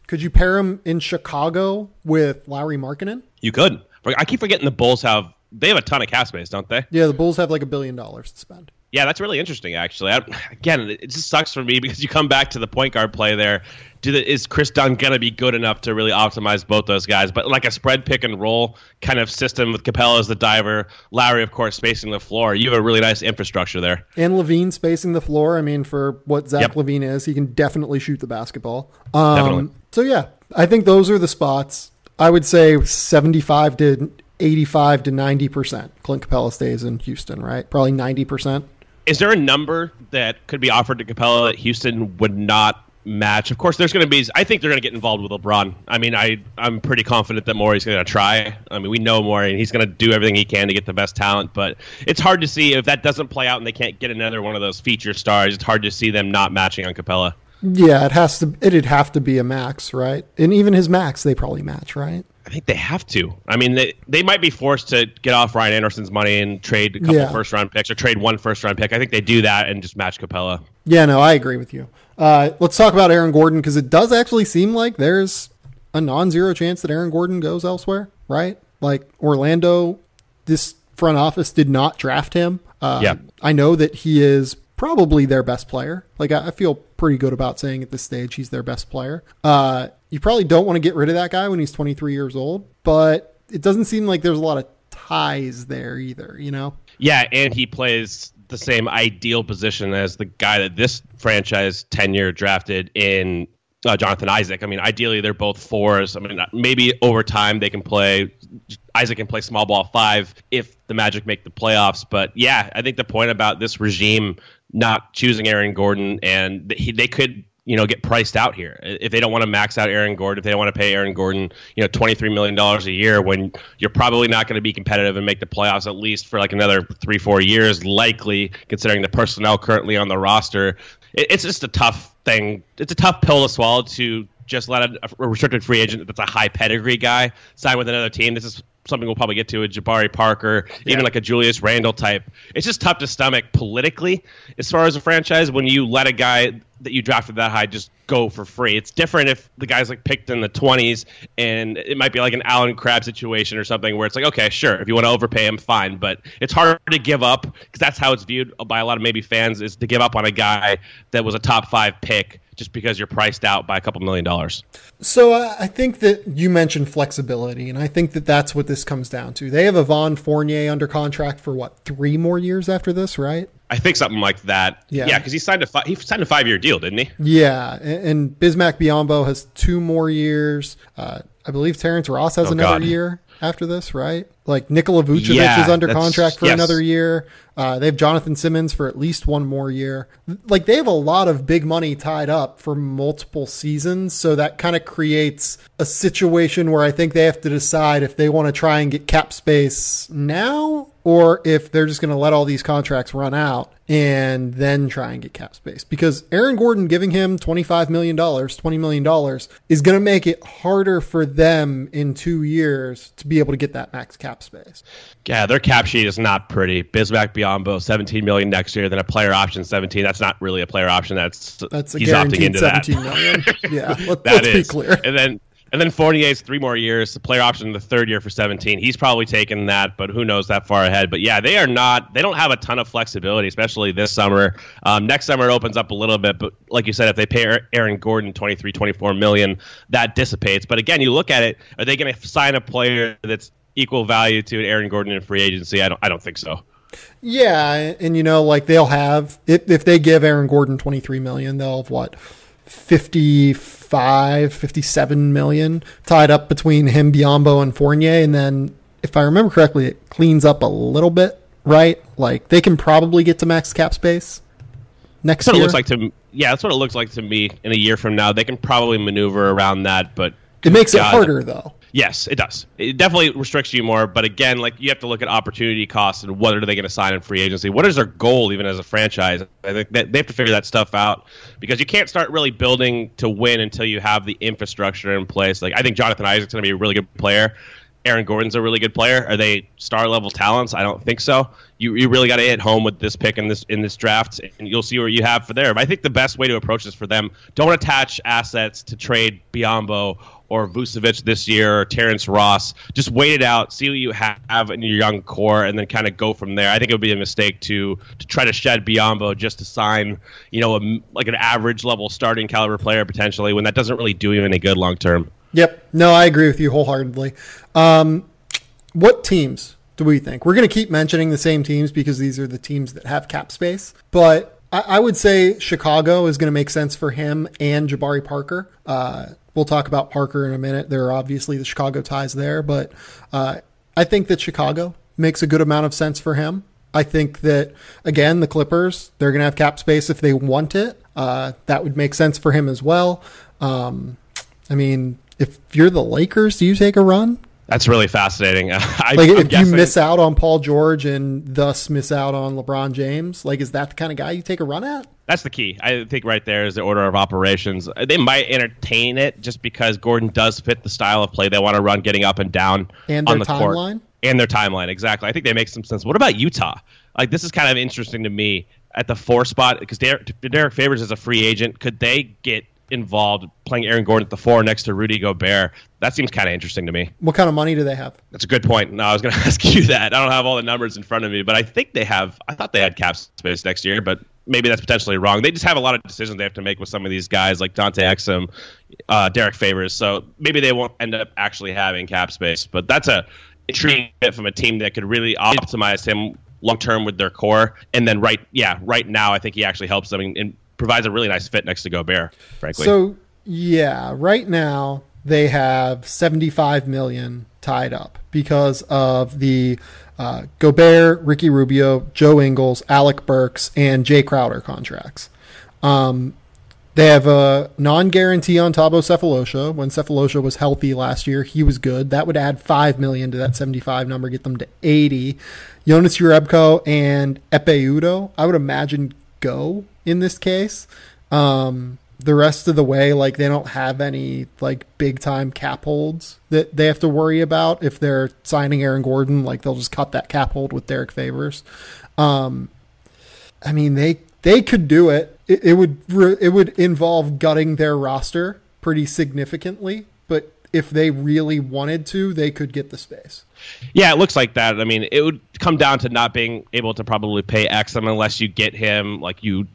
could you pair him in Chicago with Lauri Markkanen? You could. I keep forgetting the Bulls have a ton of cap space, don't they? Yeah, the Bulls have like $1 billion to spend. Yeah, that's really interesting, actually. Again, it just sucks for me because you come back to the point guard play there. Is Chris Dunn going to be good enough to really optimize both those guys? But like a spread pick and roll kind of system with Capela as the diver, Lowry, of course, spacing the floor. You have a really nice infrastructure there. And LaVine spacing the floor. I mean, for what Zach LaVine is, he can definitely shoot the basketball. Definitely. So, yeah, I think those are the spots. I would say 75 to 85 to 90%. Clint Capela stays in Houston, right? Probably 90%. Is there a number that could be offered to Capela that Houston would not match? Of course, there's going to be. I think they're going to get involved with LeBron. I mean, I'm pretty confident that Morey's going to try. I mean, we know Morey, and he's going to do everything he can to get the best talent. But it's hard to see if that doesn't play out and they can't get another one of those feature stars. It's hard to see them not matching on Capela. Yeah, it'd have to be a max, right? And even his max, they probably match, right? I think they have to. I mean, they might be forced to get off Ryan Anderson's money and trade a couple first-round picks or trade one first-round pick. I think they do that and just match Capela. Yeah, no, I agree with you. Let's talk about Aaron Gordon because it does actually seem like there's a non-zero chance that Aaron Gordon goes elsewhere, right? Like Orlando, this front office did not draft him. I know that he is probably their best player. Like, I feel pretty good about saying at this stage he's their best player. You probably don't want to get rid of that guy when he's 23 years old, but it doesn't seem like there's a lot of ties there either, you know? Yeah, and he plays the same ideal position as the guy that this franchise tenure drafted in Jonathan Isaac. I mean, ideally, they're both fours. I mean, maybe over time they can play. Isaac can play small ball 5 if the Magic make the playoffs. But yeah, I think the point about this regime not choosing Aaron Gordon, and they could, get priced out here if they don't want to max out Aaron Gordon, if they don't want to pay Aaron Gordon, $23 million a year when you're probably not going to be competitive and make the playoffs at least for like another 3-4 years, likely considering the personnel currently on the roster. It's just a tough thing. It's a tough pill to swallow to just let a restricted free agent that's a high pedigree guy sign with another team. This is something we'll probably get to, a Jabari Parker, even like a Julius Randle type. It's just tough to stomach politically as far as a franchise when you let a guy that you drafted that high just go for free. It's different if the guy's like picked in the 20s and it might be like an Allen Crabbe situation or something where it's like, okay, sure, if you want to overpay him, fine. But it's hard to give up because that's how it's viewed by a lot of maybe fans, is to give up on a guy that was a top 5 pick just because you're priced out by a couple $1 million. So I think that you mentioned flexibility, and I think that that's what this comes down to. They have Yvonne Fournier under contract for 3 more years after this, right? I think something like that. Yeah, because he signed a 5-year deal, didn't he? Yeah, and Bismack Biyombo has 2 more years. I believe Terrence Ross has another year after this, right? Like Nikola Vucevic is under contract for yes. another year. They have Jonathan Simmons for at least one more year. Like they have a lot of big money tied up for multiple seasons. So that kind of creates a situation where I think they have to decide if they want to try and get cap space now or if they're just going to let all these contracts run out and then try and get cap space. Because Aaron Gordon giving him $25 million, $20 million is going to make it harder for them in 2 years to be able to get that max cap space. Yeah, their cap sheet is not pretty. Bismack Biyombo, $17 million next year, then a player option 17. That's not really a player option. That's a he's opting into $17 million. Yeah, let's be clear. And then Fournier's 3 more years, the player option in the 3rd year for 17. He's probably taken that, but who knows that far ahead. But yeah, they don't have a ton of flexibility, especially this summer. Next summer it opens up a little bit, but like you said, if they pay Aaron Gordon $24 million, that dissipates. But again, you look at it, are they going to sign a player that's equal value to Aaron Gordon in free agency? I don't think so. Yeah, and like they'll have, if they give Aaron Gordon $23 million, they'll have what? 57 million tied up between him, Biyombo, and Fournier. And then if I remember correctly, it cleans up a little bit, right? Like they can probably get to max cap space next year. That's what it looks like to me in a year from now. They can probably maneuver around that, but it makes it harder though. Yes, it does. It definitely restricts you more. But again, like you have to look at opportunity costs and what are they going to sign in free agency? What is their goal even as a franchise? I think that they have to figure that stuff out because you can't start really building to win until you have the infrastructure in place. Like I think Jonathan Isaac's going to be a really good player. Aaron Gordon's a really good player. Are they star level talents? I don't think so. You really got to hit home with this pick in this draft, and you'll see what you have for there. But I think the best way to approach this for them, don't attach assets to trade Biyombo or Vucevic this year or Terrence Ross. Just wait it out, see what you have in your young core, and then kind of go from there. I think it would be a mistake to try to shed Biyombo just to sign, like an average level starting caliber player potentially when that doesn't really do you any good long term. Yep. No, I agree with you wholeheartedly. What teams do we think? We're going to keep mentioning the same teams because these are the teams that have cap space. But I would say Chicago is going to make sense for him and Jabari Parker. We'll talk about Parker in a minute. There are obviously the Chicago ties there. But I think that Chicago makes a good amount of sense for him. I think that, again, the Clippers, they're going to have cap space if they want it. That would make sense for him as well. I mean, if you're the Lakers, do you take a run? That's really fascinating. If you miss out on Paul George and thus miss out on LeBron James, is that the kind of guy you take a run at? That's the key. I think right there is the order of operations. They might entertain it just because Gordon does fit the style of play they want to run, getting up and down and on the timeline. Court. And their timeline, exactly. I think they make some sense. What about Utah? This is kind of interesting to me at the 4 spot because Derek Favors is a free agent. Could they get involved playing Aaron Gordon at the 4 next to Rudy Gobert? That seems kind of interesting to me. What kind of money do they have? That's a good point. No, I was going to ask you that. I don't have all the numbers in front of me, but I think they have. I thought they had cap space next year, but maybe that's potentially wrong. They just have a lot of decisions they have to make with some of these guys like Dante Exum, Derek Favors. So maybe they won't end up actually having cap space, but that's a intriguing bit from a team that could really optimize him long term with their core. And then right now, I think he actually helps them and provides a really nice fit next to Gobert, frankly. So, yeah, right now they have $75 million tied up because of the Gobert, Ricky Rubio, Joe Ingles, Alec Burks, and Jay Crowder contracts. They have a non-guarantee on Thabo Sefolosha. When Sefolosha was healthy last year, he was good. That would add $5 million to that 75 number, get them to 80. Jonas Jerebko and Epe Udoh, I would imagine, go in this case. The rest of the way, they don't have any big time cap holds that they have to worry about. If they're signing Aaron Gordon, they'll just cut that cap hold with Derek Favors. I mean, they could do it. It would involve gutting their roster pretty significantly, but if they really wanted to, they could get the space. Yeah, it looks like that. I mean, it would come down to not being able to probably pay Exum unless you get him, you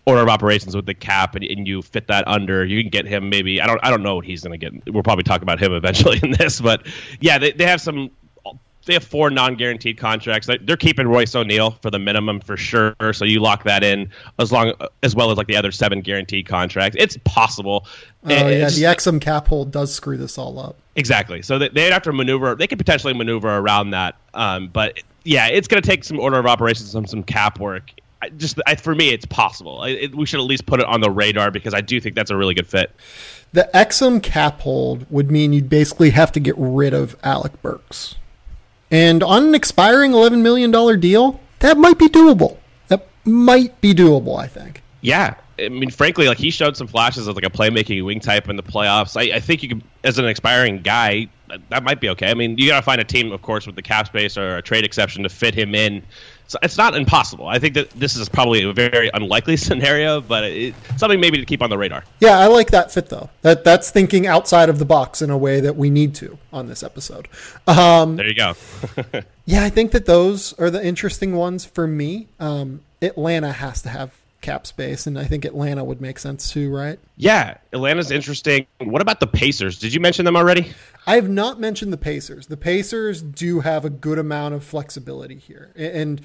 order of operations with the cap and you fit that under. You can get him maybe. I don't know what he's going to get. We'll probably talk about him eventually in this, but yeah, they have some. They have 4 non-guaranteed contracts. They're keeping Royce O'Neal for the minimum for sure. So you lock that in as well as the other 7 guaranteed contracts. It's possible. The Exum cap hold does screw this all up. Exactly. So they'd have to maneuver. They could potentially maneuver around that. But yeah, it's going to take some order of operations and some cap work. For me, it's possible. We should at least put it on the radar because I do think that's a really good fit. The Exum cap hold would mean you'd basically have to get rid of Alec Burks. And on an expiring $11 million deal, that might be doable. I think. Yeah. I mean, frankly, like he showed some flashes of like a playmaking wing type in the playoffs. I think you could, as an expiring guy, that might be okay. I mean, you got to find a team, of course, with the cap space or a trade exception to fit him in. So it's not impossible. I think that this is probably a very unlikely scenario, but it's something maybe to keep on the radar. Yeah, I like that fit, though. That's thinking outside of the box in a way that we need to on this episode. There you go. Yeah, I think that those are the interesting ones for me. Atlanta has to have cap space, and I think Atlanta would make sense too, right? Yeah, Atlanta's interesting. What about the Pacers? Did you mention them already? I have not mentioned the Pacers. The Pacers do have a good amount of flexibility here. And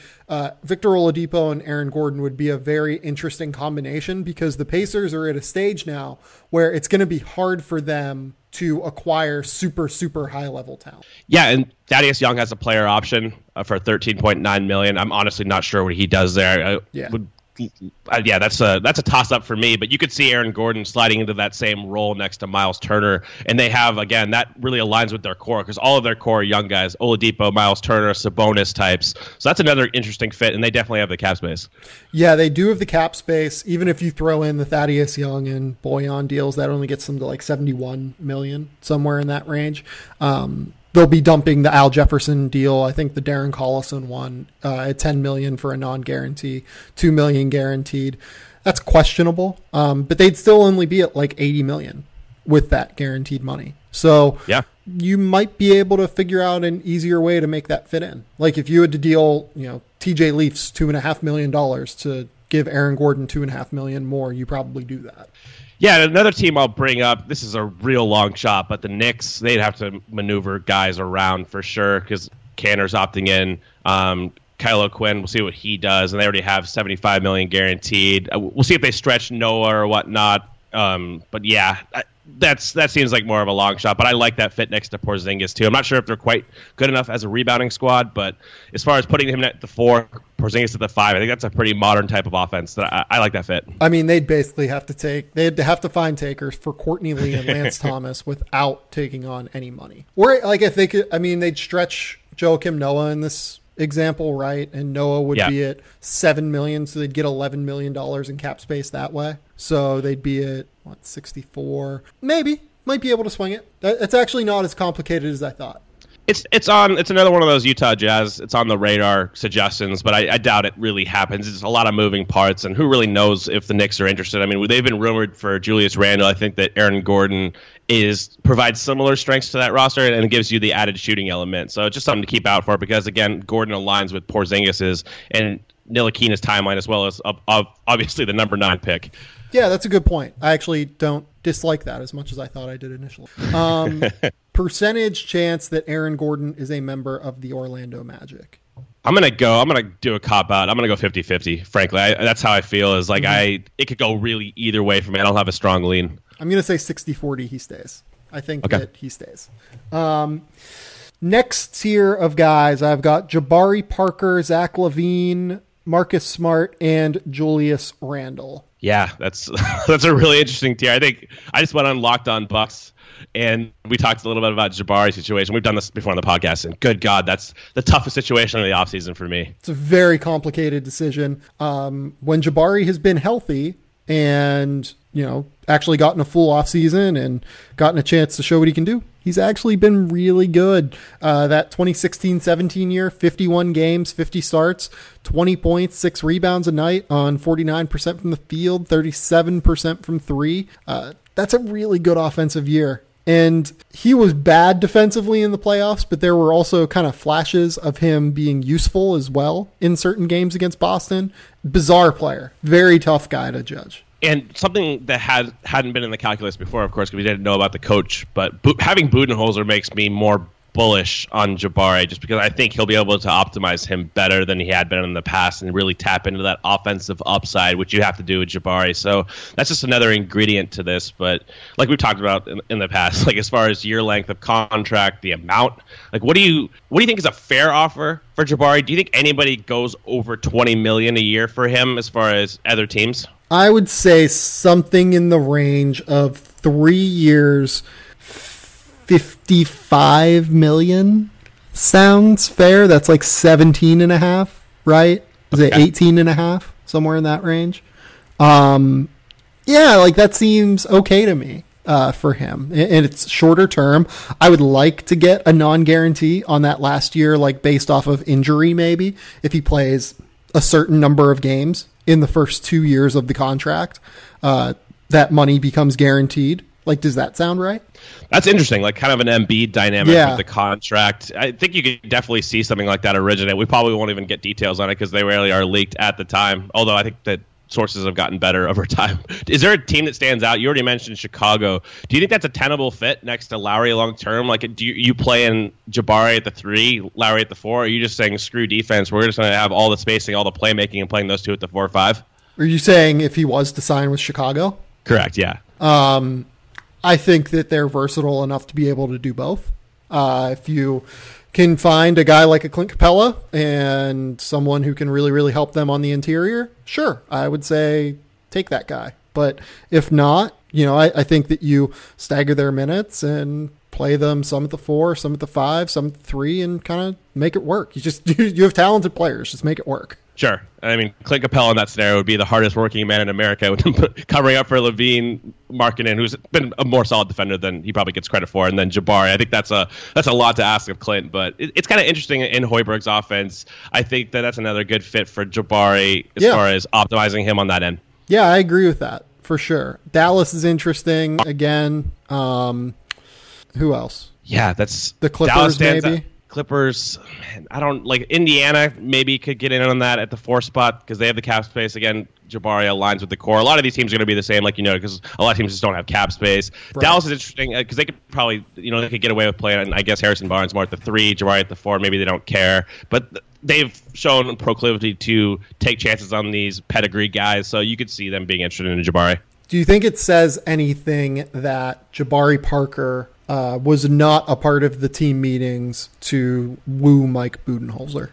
Victor Oladipo and Aaron Gordon would be a very interesting combination because the Pacers are at a stage now where it's going to be hard for them to acquire super, super high-level talent. Yeah, and Thaddeus Young has a player option for $13.9 million. I'm honestly not sure what he does there. Yeah, that's a toss-up for me, but you could see Aaron Gordon sliding into that same role next to Miles Turner, and they have, again, that really aligns with their core, because all of their core are young guys, Oladipo, Miles Turner, Sabonis types, so that's another interesting fit, and they definitely have the cap space. Yeah, they do have the cap space. Even if you throw in the Thaddeus Young and Bojan deals, that only gets them to like $71 million, somewhere in that range. They'll be dumping the Al Jefferson deal. I think the Darren Collison one at $10 million for a non-guarantee, $2 million guaranteed. That's questionable, but they'd still only be at like $80 million with that guaranteed money. So yeah, you might be able to figure out an easier way to make that fit in. Like if you had to deal, TJ Leafs $2.5 million to give Aaron Gordon $2.5 million more, you probably do that. Yeah, another team I'll bring up, this is a real long shot, but the Knicks, they'd have to maneuver guys around for sure because Canner's opting in. Kylo Quinn, we'll see what he does, and they already have $75 million guaranteed. We'll see if they stretch Noah or whatnot. But yeah, that seems like more of a long shot, but I like that fit next to Porzingis too. I'm not sure if they're quite good enough as a rebounding squad, but as far as putting him at the 4, Porzingis at the 5, I think that's a pretty modern type of offense. That I like that fit. I mean, they'd basically have to find takers for Courtney Lee and Lance Thomas without taking on any money. Or like if they could, I mean, they'd stretch Joakim Noah in this example, right? And Noah would be at $7 million, so they'd get $11 million in cap space that way. So they'd be at 64. Maybe might be able to swing it. It's actually not as complicated as I thought. It's another one of those Utah Jazz. It's on the radar suggestions, but I doubt it really happens. It's a lot of moving parts, and who really knows if the Knicks are interested? I mean, they've been rumored for Julius Randle. I think that Aaron Gordon provides similar strengths to that roster and gives you the added shooting element. So it's just something to keep out for because again, Gordon aligns with Porzingis's and Ntilikina's timeline as well as obviously the number 9 pick. Yeah, that's a good point. I actually don't dislike that as much as I thought I did initially. Percentage chance that Aaron Gordon is a member of the Orlando Magic. I'm going to do a cop-out. I'm going to go 50-50, frankly. That's how I feel. Is like it could go really either way for me. I don't have a strong lean. I'm going to say 60-40 he stays. I think that he stays. Next tier of guys, I've got Jabari Parker, Zach LaVine, Marcus Smart, and Julius Randle. Yeah, that's a really interesting tier. I think I just went on Locked On Bucks, and we talked a little bit about Jabari's situation. We've done this before on the podcast, and good God, that's the toughest situation of the offseason for me. It's a very complicated decision. When Jabari has been healthy and, actually gotten a full offseason and gotten a chance to show what he can do, he's actually been really good. That 2016-17 year, 51 games, 50 starts, 20 points, 6 rebounds a night on 49% from the field, 37% from 3. That's a really good offensive year. And he was bad defensively in the playoffs, but there were also kind of flashes of him being useful as well in certain games against Boston. Bizarre player. Very tough guy to judge. And something that hadn't been in the calculus before, of course, because we didn't know about the coach, but having Budenholzer makes me more bullish on Jabari just because I think he'll be able to optimize him better than he had been in the past and really tap into that offensive upside, which you have to do with Jabari. So that's just another ingredient to this. But like we've talked about in the past, like as far as year length of contract, the amount, like what do you think is a fair offer for Jabari? Do you think anybody goes over $20 million a year for him as far as other teams? I would say something in the range of 3 years, $55 million sounds fair. That's like 17 and a half, right? Is it 18 and a half? Somewhere in that range. Yeah, like that seems okay to me for him. And it's shorter term. I would like to get a non-guarantee on that last year, like based off of injury maybe, if he plays a certain number of games in the first 2 years of the contract, that money becomes guaranteed. Like, does that sound right? That's interesting, like kind of an Embiid dynamic with the contract. I think you could definitely see something like that originate. We probably won't even get details on it because they rarely are leaked at the time, although I think that sources have gotten better over time. Is there a team that stands out? You already mentioned Chicago. Do you think that's a tenable fit next to Lowry long term? Like, do you play in Jabari at the 3, Lowry at the 4? Or are you just saying screw defense? We're just going to have all the spacing, all the playmaking, and playing those two at the 4 or 5? Are you saying if he was to sign with Chicago? Correct. Yeah. I think that they're versatile enough to be able to do both. If you can find a guy like a Clint Capela and someone who can really, really help them on the interior, sure, I would say take that guy. But if not, I think that you stagger their minutes and play them some at the 4, some at the 5, some at the 3, and kind of make it work. You have talented players. Just make it work. Sure. I mean, Clint Capela in that scenario would be the hardest working man in America with him covering up for LaVine, Markkanen, who's been a more solid defender than he probably gets credit for, and then Jabari. I think that's a lot to ask of Clint, but it's kind of interesting in Hoiberg's offense. I think that's another good fit for Jabari as far as optimizing him on that end. Yeah, I agree with that for sure. Dallas is interesting again. Who else? Yeah, that's the Clippers, maybe. Clippers, man, I don't like Indiana. Maybe could get in on that at the 4 spot because they have the cap space. Again, Jabari aligns with the core. A lot of these teams are going to be the same, like because a lot of teams just don't have cap space. Right. Dallas is interesting because they could probably they could get away with playing. I guess Harrison Barnes more at the 3, Jabari at the 4. Maybe they don't care, but they've shown proclivity to take chances on these pedigree guys. So you could see them being interested in Jabari. Do you think it says anything that Jabari Parker was not a part of the team meetings to woo Mike Budenholzer?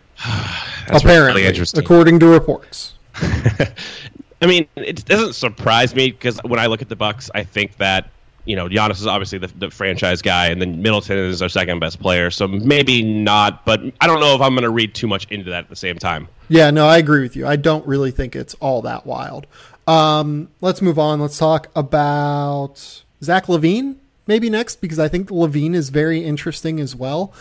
Apparently, really interesting. According to reports. I mean, it doesn't surprise me because when I look at the Bucks, I think that Giannis is obviously the franchise guy, and then Middleton is our second best player. So maybe not, but I don't know if I'm going to read too much into that at the same time. Yeah, no, I agree with you. I don't really think it's all that wild. Let's move on. Let's talk about Zach LaVine maybe next, because I think LaVine is very interesting as well.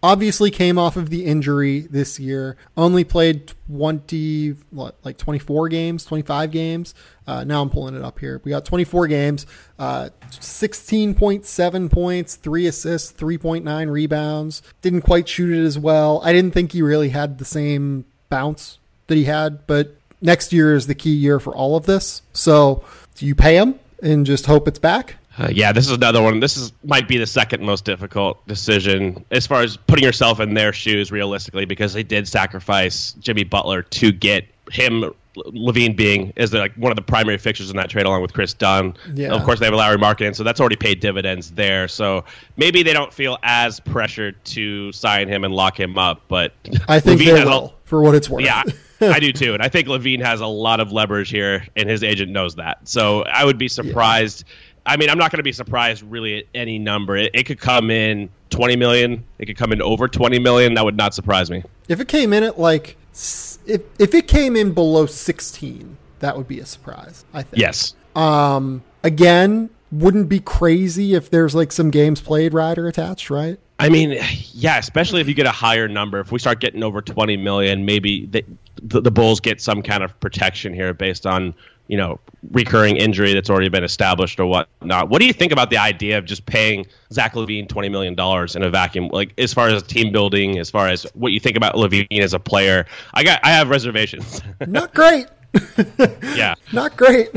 Obviously came off of the injury this year, only played 24 games, 25 games. Now I'm pulling it up here. We got 24 games, 16.7 points, 3 assists, 3.9 rebounds. Didn't quite shoot it as well. I didn't think he really had the same bounce that he had, but next year is the key year for all of this. So do you pay him and just hope it's back? Yeah, this is another one. Might be the second most difficult decision as far as putting yourself in their shoes realistically, because they did sacrifice Jimmy Butler to get him, LaVine being one of the primary fixtures in that trade along with Chris Dunn. Yeah. Of course, they have Lowry Market, so that's already paid dividends there. So maybe they don't feel as pressured to sign him and lock him up. But I think LaVine they will, for what it's worth. Yeah, I do too. And I think LaVine has a lot of leverage here, and his agent knows that. So I would be surprised. Yeah. I mean, I'm not going to be surprised really at any number. It could come in $20 million. It could come in over $20 million. That would not surprise me. If it came in at if it came in below 16, that would be a surprise, I think. Yes. Again, wouldn't be crazy if there's some games played rider attached, right? I mean, yeah, especially if you get a higher number. If we start getting over 20 million, maybe the Bulls get some kind of protection here based on recurring injury that's already been established or whatnot. What do you think about the idea of just paying Zach LaVine $20 million in a vacuum? As far as team building, as far as what you think about LaVine as a player, I have reservations. Not great. Yeah. Not great.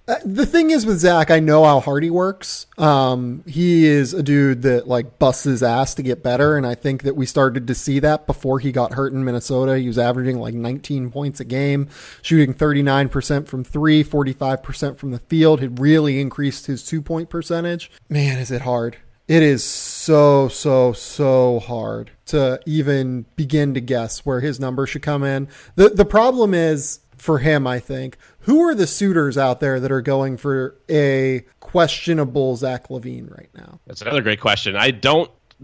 The thing is with Zach, I know how hard he works. He is a dude that like busts his ass to get better. And I think that we started to see that before he got hurt in Minnesota. He was averaging like 19 points a game, shooting 39% from three, 45% from the field. Had really increased his 2-point percentage. Man, is it hard. It is so hard to even begin to guess where his number should come in. The problem is for him, I think, who are the suitors out there that are going for a questionable Zach LaVine right now? That's another great question.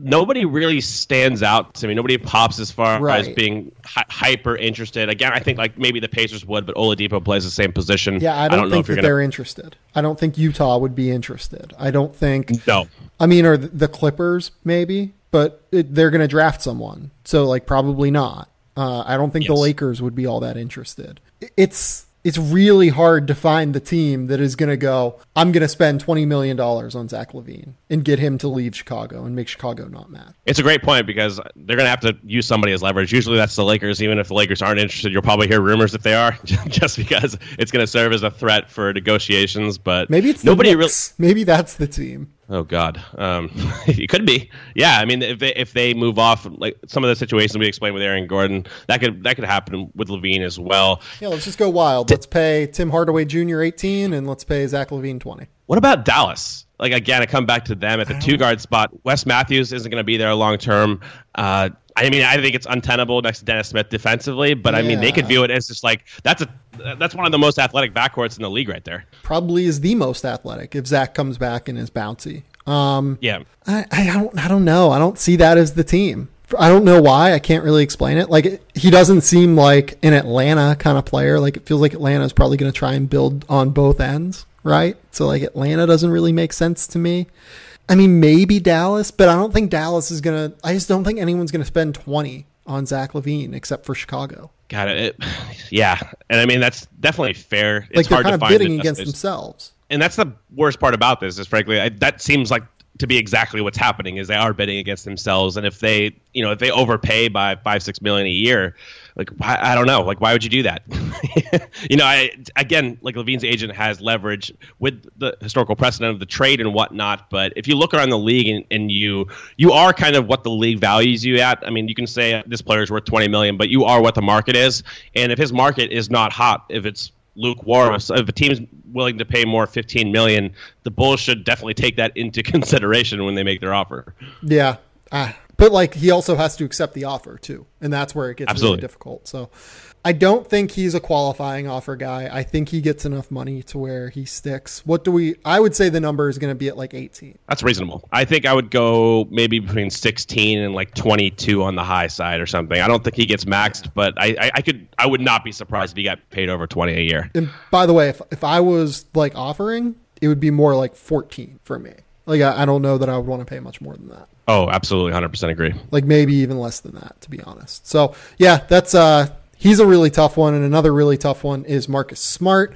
Nobody really stands out to me. Nobody pops as far as being hyper interested. Again, I think like maybe the Pacers would, but Oladipo plays the same position. Yeah, I don't think that they're interested. I don't think Utah would be interested. I don't think. No. I mean, or the Clippers maybe, but they're going to draft someone. So like probably not. I don't think the Lakers would be all that interested. It's really hard to find the team that is going to go, I'm going to spend $20 million on Zach LaVine and get him to leave Chicago and make Chicago not mad. It's a great point because they're going to have to use somebody as leverage. Usually that's the Lakers. Even if the Lakers aren't interested, you'll probably hear rumors that they are just because it's going to serve as a threat for negotiations. But maybe it's nobody really. Maybe that's the team. Oh God, it could be. Yeah, I mean, if they move off, like some of the situations we explained with Aaron Gordon, that could happen with LaVine as well. Yeah, let's just go wild. Let's pay Tim Hardaway Jr. 18, and let's pay Zach LaVine 20. What about Dallas? Like again, I come back to them at the 2-guard spot. Wes Matthews isn't going to be there long term. I mean, I think it's untenable next to Dennis Smith defensively, but I mean, they could view it as just like that's one of the most athletic backcourts in the league right there. Probably is the most athletic if Zach comes back and is bouncy. Yeah, I don't know. I don't see that as the team. I don't know why. I can't really explain it. Like he doesn't seem like an Atlanta kind of player. Like it feels like Atlanta is probably going to try and build on both ends, right? So like Atlanta doesn't really make sense to me. I mean, maybe Dallas, but I don't think Dallas is going to, I just don't think anyone's going to spend 20 on Zach LaVine except for Chicago. Got it. Yeah. And I mean, that's definitely fair. Like it's hard to find. They're kind of bidding against themselves. And that's the worst part about this is frankly, that seems like to be exactly what's happening is they are bidding against themselves. And if they overpay by $5-6 million a year, like, I don't know, like, why would you do that? Like LaVine's agent has leverage with the historical precedent of the trade and whatnot. But if you look around the league and you are kind of what the league values you at, I mean, you can say this player is worth $20 million, but you are what the market is. And if his market is not hot, if it's lukewarm, if a team's willing to pay more $15 million, the Bulls should definitely take that into consideration when they make their offer. Yeah. But like he also has to accept the offer too. And that's where it gets really difficult. So I don't think he's a qualifying offer guy. I think he gets enough money to where he sticks. I would say the number is going to be at like 18. That's reasonable. I think I would go maybe between 16 and like 22 on the high side or something. I don't think he gets maxed, but I would not be surprised if he got paid over 20 a year. And by the way, if I was like offering, it would be more like 14 for me. Like, I don't know that I would want to pay much more than that. Oh, absolutely. 100% agree. Like maybe even less than that, to be honest. So yeah, that's, he's a really tough one. And another really tough one is Marcus Smart.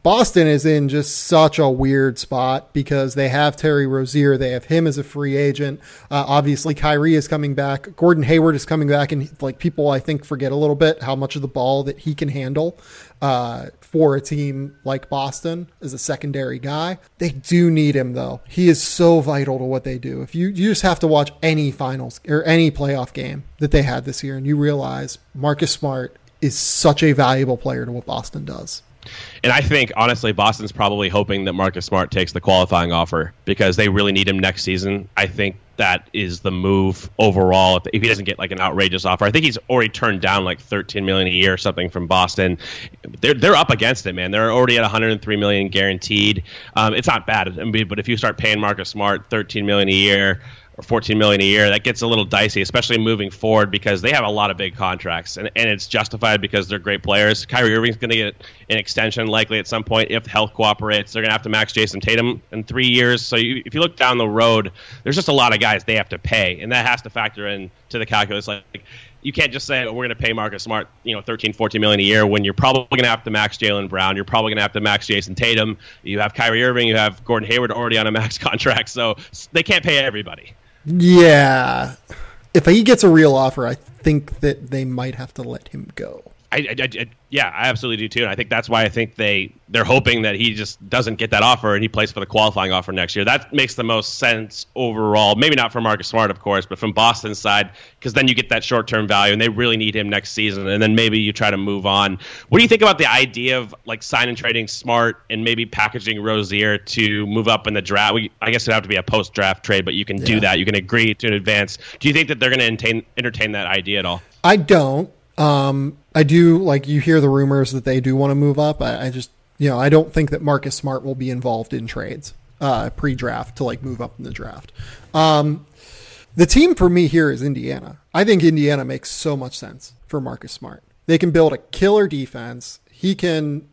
Boston is in just such a weird spot because they have Terry Rozier. They have him as a free agent. Obviously Kyrie is coming back. Gordon Hayward is coming back. And like people, I think, forget a little bit how much of the ball that he can handle for a team like Boston as a secondary guy. They do need him though. He is so vital to what they do. If you just have to watch any finals or any playoff game that they had this year and you realize Marcus Smart is such a valuable player to what Boston does. And I think, honestly, Boston's probably hoping that Marcus Smart takes the qualifying offer because they really need him next season. I think that is the move overall. If he doesn't get like an outrageous offer, I think he's already turned down like $13 million a year or something from Boston. They're up against it, man. They're already at $103 million guaranteed. It's not bad, but if you start paying Marcus Smart $13 million a year or $14 million a year, that gets a little dicey, especially moving forward because they have a lot of big contracts and it's justified because they're great players. Kyrie Irving's going to get an extension likely at some point if health cooperates. They're going to have to max Jason Tatum in 3 years. So if you look down the road, there's just a lot of guys they have to pay, and that has to factor in to the calculus. Like you can't just say, we're going to pay Marcus Smart, $13-14 million a year when you're probably going to have to max Jaylen Brown. You're probably going to have to max Jason Tatum. You have Kyrie Irving. You have Gordon Hayward already on a max contract. So they can't pay everybody. Yeah. If he gets a real offer, I think that they might have to let him go. Yeah, I absolutely do too. And I think that's why I think they're hoping that he just doesn't get that offer and he plays for the qualifying offer next year. That makes the most sense overall. Maybe not for Marcus Smart, of course, but from Boston's side, because then you get that short-term value and they really need him next season. And then maybe you try to move on. What do you think about the idea of like sign and trading Smart and maybe packaging Rozier to move up in the draft? I guess it'd have to be a post-draft trade, but you can do that. You can agree to an advance. Do you think that they're going to entertain that idea at all? I don't. I do, like, you hear the rumors that they do want to move up. I just, I don't think that Marcus Smart will be involved in trades pre-draft to like move up in the draft. The team for me here is Indiana. I think Indiana makes so much sense for Marcus Smart. They can build a killer defense. He can,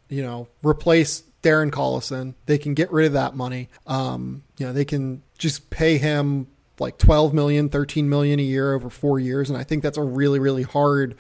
replace Darren Collison. They can get rid of that money. They can just pay him like $12 million, $13 million a year over 4 years. And I think that's a really, really hard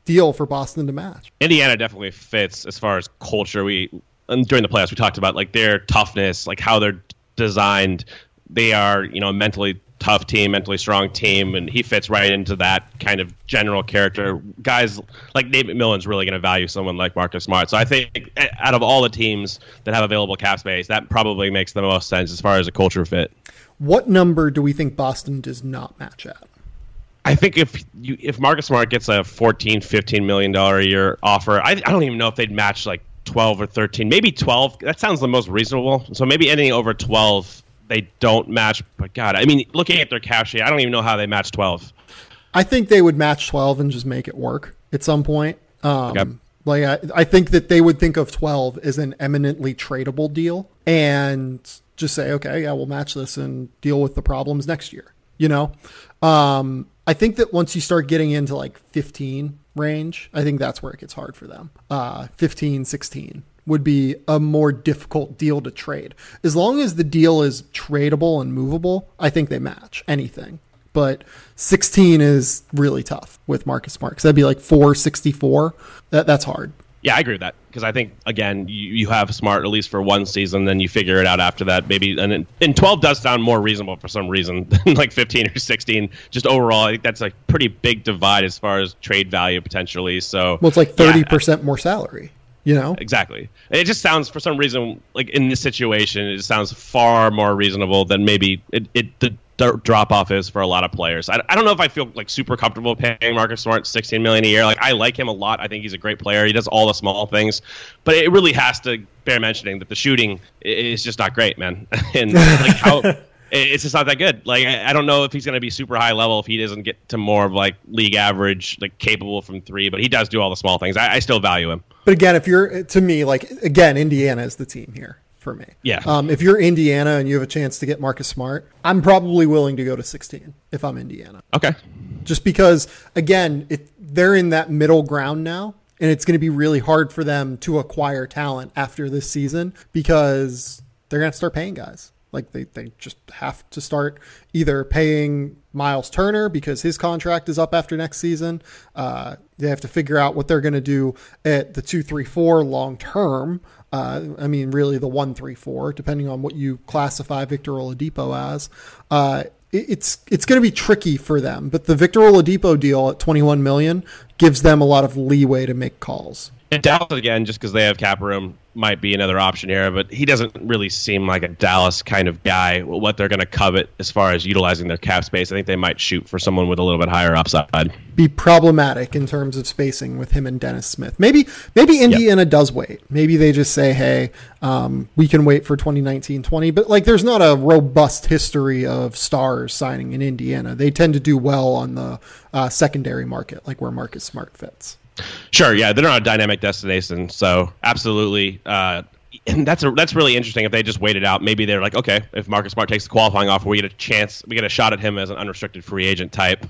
deal for Boston to match. Indiana definitely fits as far as culture. During the playoffs, we talked about like their toughness, like how they're designed. They are, a mentally tough team, mentally strong team, and he fits right into that kind of general character. Guys like Nate McMillan's really going to value someone like Marcus Smart. So I think out of all the teams that have available cap space, that probably makes the most sense as far as a culture fit. What number do we think Boston does not match at? I think if Marcus Smart gets a $14-15 million a year offer, I don't even know if they'd match like 12 or 13, maybe 12. That sounds the most reasonable. So maybe anything over 12, they don't match. But God, I mean, looking at their cap sheet, I don't even know how they match 12. I think they would match 12 and just make it work at some point. I think that they would think of 12 as an eminently tradable deal and just say, okay, yeah, we'll match this and deal with the problems next year. I think that once you start getting into like 15 range, I think that's where it gets hard for them. 15, 16 would be a more difficult deal to trade. As long as the deal is tradable and movable, I think they match anything. But 16 is really tough with Marcus Smart because that'd be like 464. That's hard. Yeah, I agree with that because I think, again, you have Smart at least for one season, then you figure it out after that. Maybe and 12 does sound more reasonable for some reason than like 15 or 16. Just overall, I think that's a pretty big divide as far as trade value potentially. So it's like 30% more salary. Exactly. And it just sounds, for some reason, like in this situation, it just sounds far more reasonable than maybe the drop off is for a lot of players. I don't know if I feel like super comfortable paying Marcus Smart $16 million a year. Like, I like him a lot. I think he's a great player. He does all the small things, but it really has to bear mentioning that the shooting is just not great, man. And like how it's just not that good. Like, I don't know if he's going to be super high level if he doesn't get to more of like league average, like capable from three, but he does do all the small things. I still value him. But again, Indiana is the team here for me. Yeah. If you're Indiana and you have a chance to get Marcus Smart, I'm probably willing to go to 16 if I'm Indiana. Okay. Just because, again, they're in that middle ground now, and it's going to be really hard for them to acquire talent after this season because they're going to start paying guys. Like they just have to start either paying Miles Turner because his contract is up after next season. They have to figure out what they're going to do at the 2-3-4 long term. Really the 1-3-4, depending on what you classify Victor Oladipo as. It's going to be tricky for them, but the Victor Oladipo deal at $21 million gives them a lot of leeway to make calls. And Dallas, again, just because they have cap room, might be another option here, but he doesn't really seem like a Dallas kind of guy, what they're going to covet as far as utilizing their cap space. I think they might shoot for someone with a little bit higher upside. Be problematic in terms of spacing with him and Dennis Smith. Maybe Indiana does wait. Maybe they just say, hey, we can wait for 2019-20, but like there's not a robust history of stars signing in Indiana. They tend to do well on the secondary market, like where Marcus Smart fits. Sure, yeah, they're not a dynamic destination, so absolutely. And that's really interesting if they just waited out. Maybe they're like, okay, if Marcus Smart takes the qualifying offer, we get a shot at him as an unrestricted free agent type.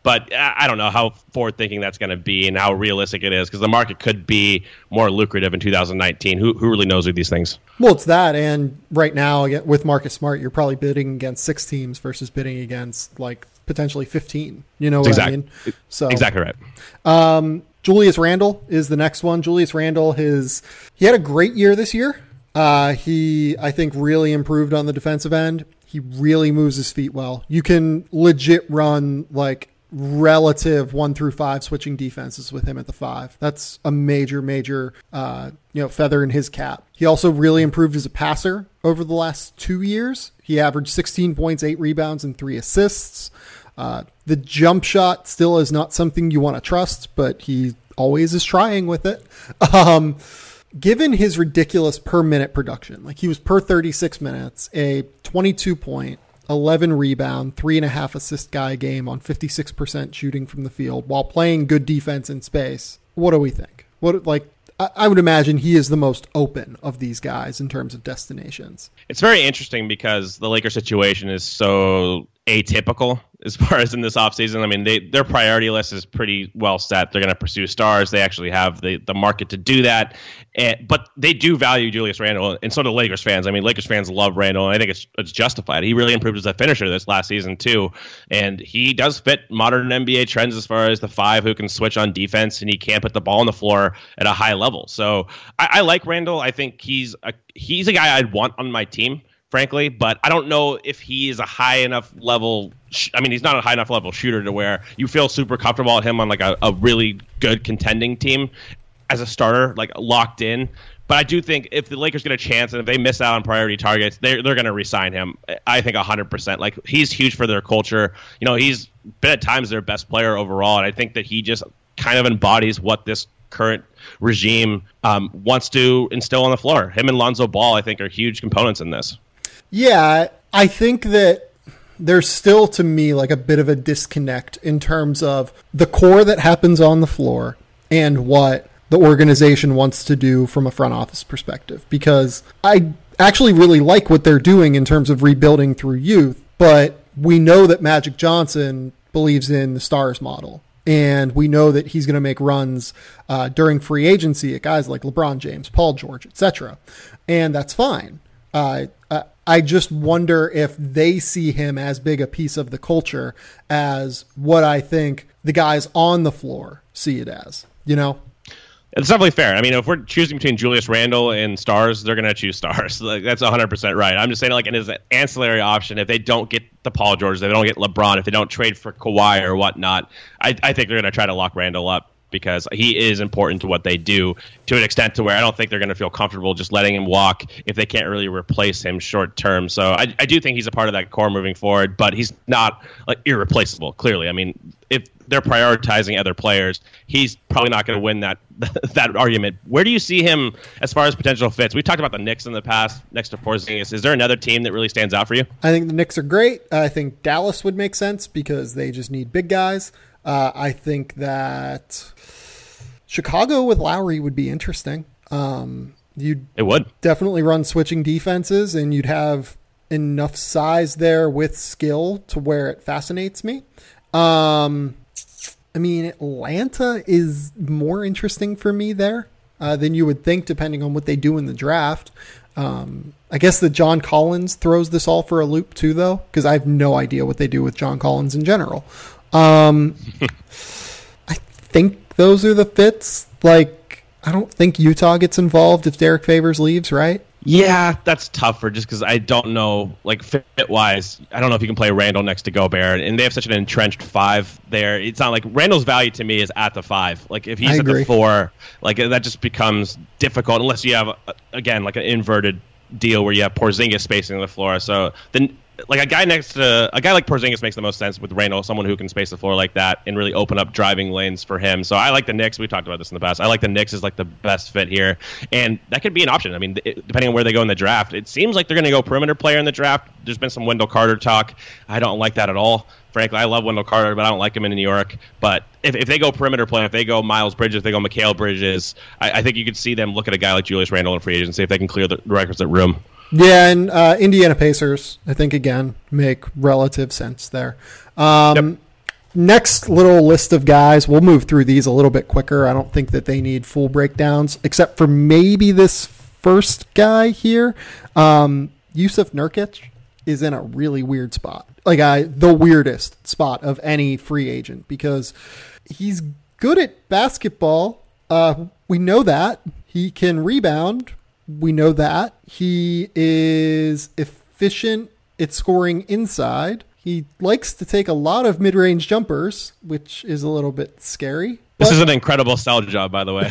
But I don't know how forward-thinking that's going to be and how realistic it is because the market could be more lucrative in 2019. Who really knows with these things? Well, it's that, and right now with Marcus Smart, you're probably bidding against 6 teams versus bidding against like potentially 15. You know what I mean? So exactly right. Julius Randle is the next one. Julius Randle, he had a great year this year. He, I think, really improved on the defensive end. He really moves his feet well. You can legit run like relative 1 through 5 switching defenses with him at the 5. That's a major, feather in his cap. He also really improved as a passer over the last 2 years. He averaged 16 points, 8 rebounds, and 3 assists. The jump shot still is not something you want to trust, but he always is trying with it. Given his ridiculous per minute production, like he was per 36 minutes, a 22 point, 11 rebound, 3.5 assist guy a game on 56% shooting from the field while playing good defense in space. What do we think? I would imagine he is the most open of these guys in terms of destinations. It's very interesting because the Lakers situation is so atypical as far as in this offseason. I mean, their priority list is pretty well set. They're going to pursue stars. They actually have the market to do that. But they do value Julius Randle, and so do Lakers fans. I mean, Lakers fans love Randle, and I think it's justified. He really improved as a finisher this last season, too. And he does fit modern NBA trends as far as the 5 who can switch on defense, and he can't put the ball on the floor at a high level. So I like Randle. I think he's a guy I'd want on my team, frankly, but I don't know if he is a high enough level. He's not a high enough level shooter to where you feel super comfortable at him on like a really good contending team as a starter, like locked in. But I do think if the Lakers get a chance and if they miss out on priority targets, they're going to re-sign him. I think 100%. Like, he's huge for their culture. He's been at times their best player overall, and I think that he just kind of embodies what this current regime wants to instill on the floor. Him and Lonzo Ball, I think, are huge components in this. Yeah, I think that there's still, to me, like a bit of a disconnect in terms of the core that happens on the floor and what the organization wants to do from a front office perspective, because I actually really like what they're doing in terms of rebuilding through youth, but we know that Magic Johnson believes in the stars model, and we know that he's going to make runs during free agency at guys like LeBron James, Paul George, etc., and that's fine. I just wonder if they see him as big a piece of the culture as what I think the guys on the floor see it as, It's definitely fair. I mean, if we're choosing between Julius Randle and stars, they're going to choose stars. Like, that's 100% right. I'm just saying, like, as an ancillary option, if they don't get the Paul George, if they don't get LeBron, if they don't trade for Kawhi or whatnot, I think they're going to try to lock Randle up because he is important to what they do to an extent to where I don't think they're going to feel comfortable just letting him walk if they can't really replace him short term. So I do think he's a part of that core moving forward, but he's not like irreplaceable, clearly. I mean, if they're prioritizing other players, he's probably not going to win that argument. Where do you see him as far as potential fits? We talked about the Knicks in the past next to Porzingis. Is there another team that really stands out for you? I think the Knicks are great. I think Dallas would make sense because they just need big guys. I think that Chicago with Lowry would be interesting. It would definitely run switching defenses, and you'd have enough size there with skill to where it fascinates me. Atlanta is more interesting for me there than you would think, depending on what they do in the draft. I guess that John Collins throws this all for a loop too, though, because I have no idea what they do with John Collins in general. I think those are the fits. Like, I don't think Utah gets involved if Derek Favors leaves, right? Yeah, that's tougher just because I don't know, like, fit-wise, I don't know if you can play Randle next to Gobert, and they have such an entrenched 5 there. It's not like Randle's value to me is at the 5. Like, if he's at the 4, like, that just becomes difficult unless you have, again, like an inverted deal where you have Porzingis spacing the floor. So then, like, a guy like Porzingis makes the most sense with Randle, someone who can space the floor like that and really open up driving lanes for him. So I like the Knicks. We talked about this in the past. I like the Knicks as like the best fit here, and that could be an option. I mean, depending on where they go in the draft, it seems like they're going to go perimeter player in the draft. There's been some Wendell Carter talk. I don't like that at all. Frankly, I love Wendell Carter, but I don't like him in New York. But if they go perimeter play, if they go Miles Bridges, if they go Mikal Bridges, I think you could see them look at a guy like Julius Randle in free agency if they can clear the requisite room. Yeah, and Indiana Pacers, I think, again, make relative sense there. Yep. Next little list of guys, we'll move through these a little bit quicker. I don't think that they need full breakdowns, except for maybe this first guy here. Yusuf Nurkic is in a really weird spot. Like, the weirdest spot of any free agent, because he's good at basketball. We know that. He can rebound. We know that. He is efficient at scoring inside. He likes to take a lot of mid-range jumpers, which is a little bit scary. This is an incredible sell job, by the way.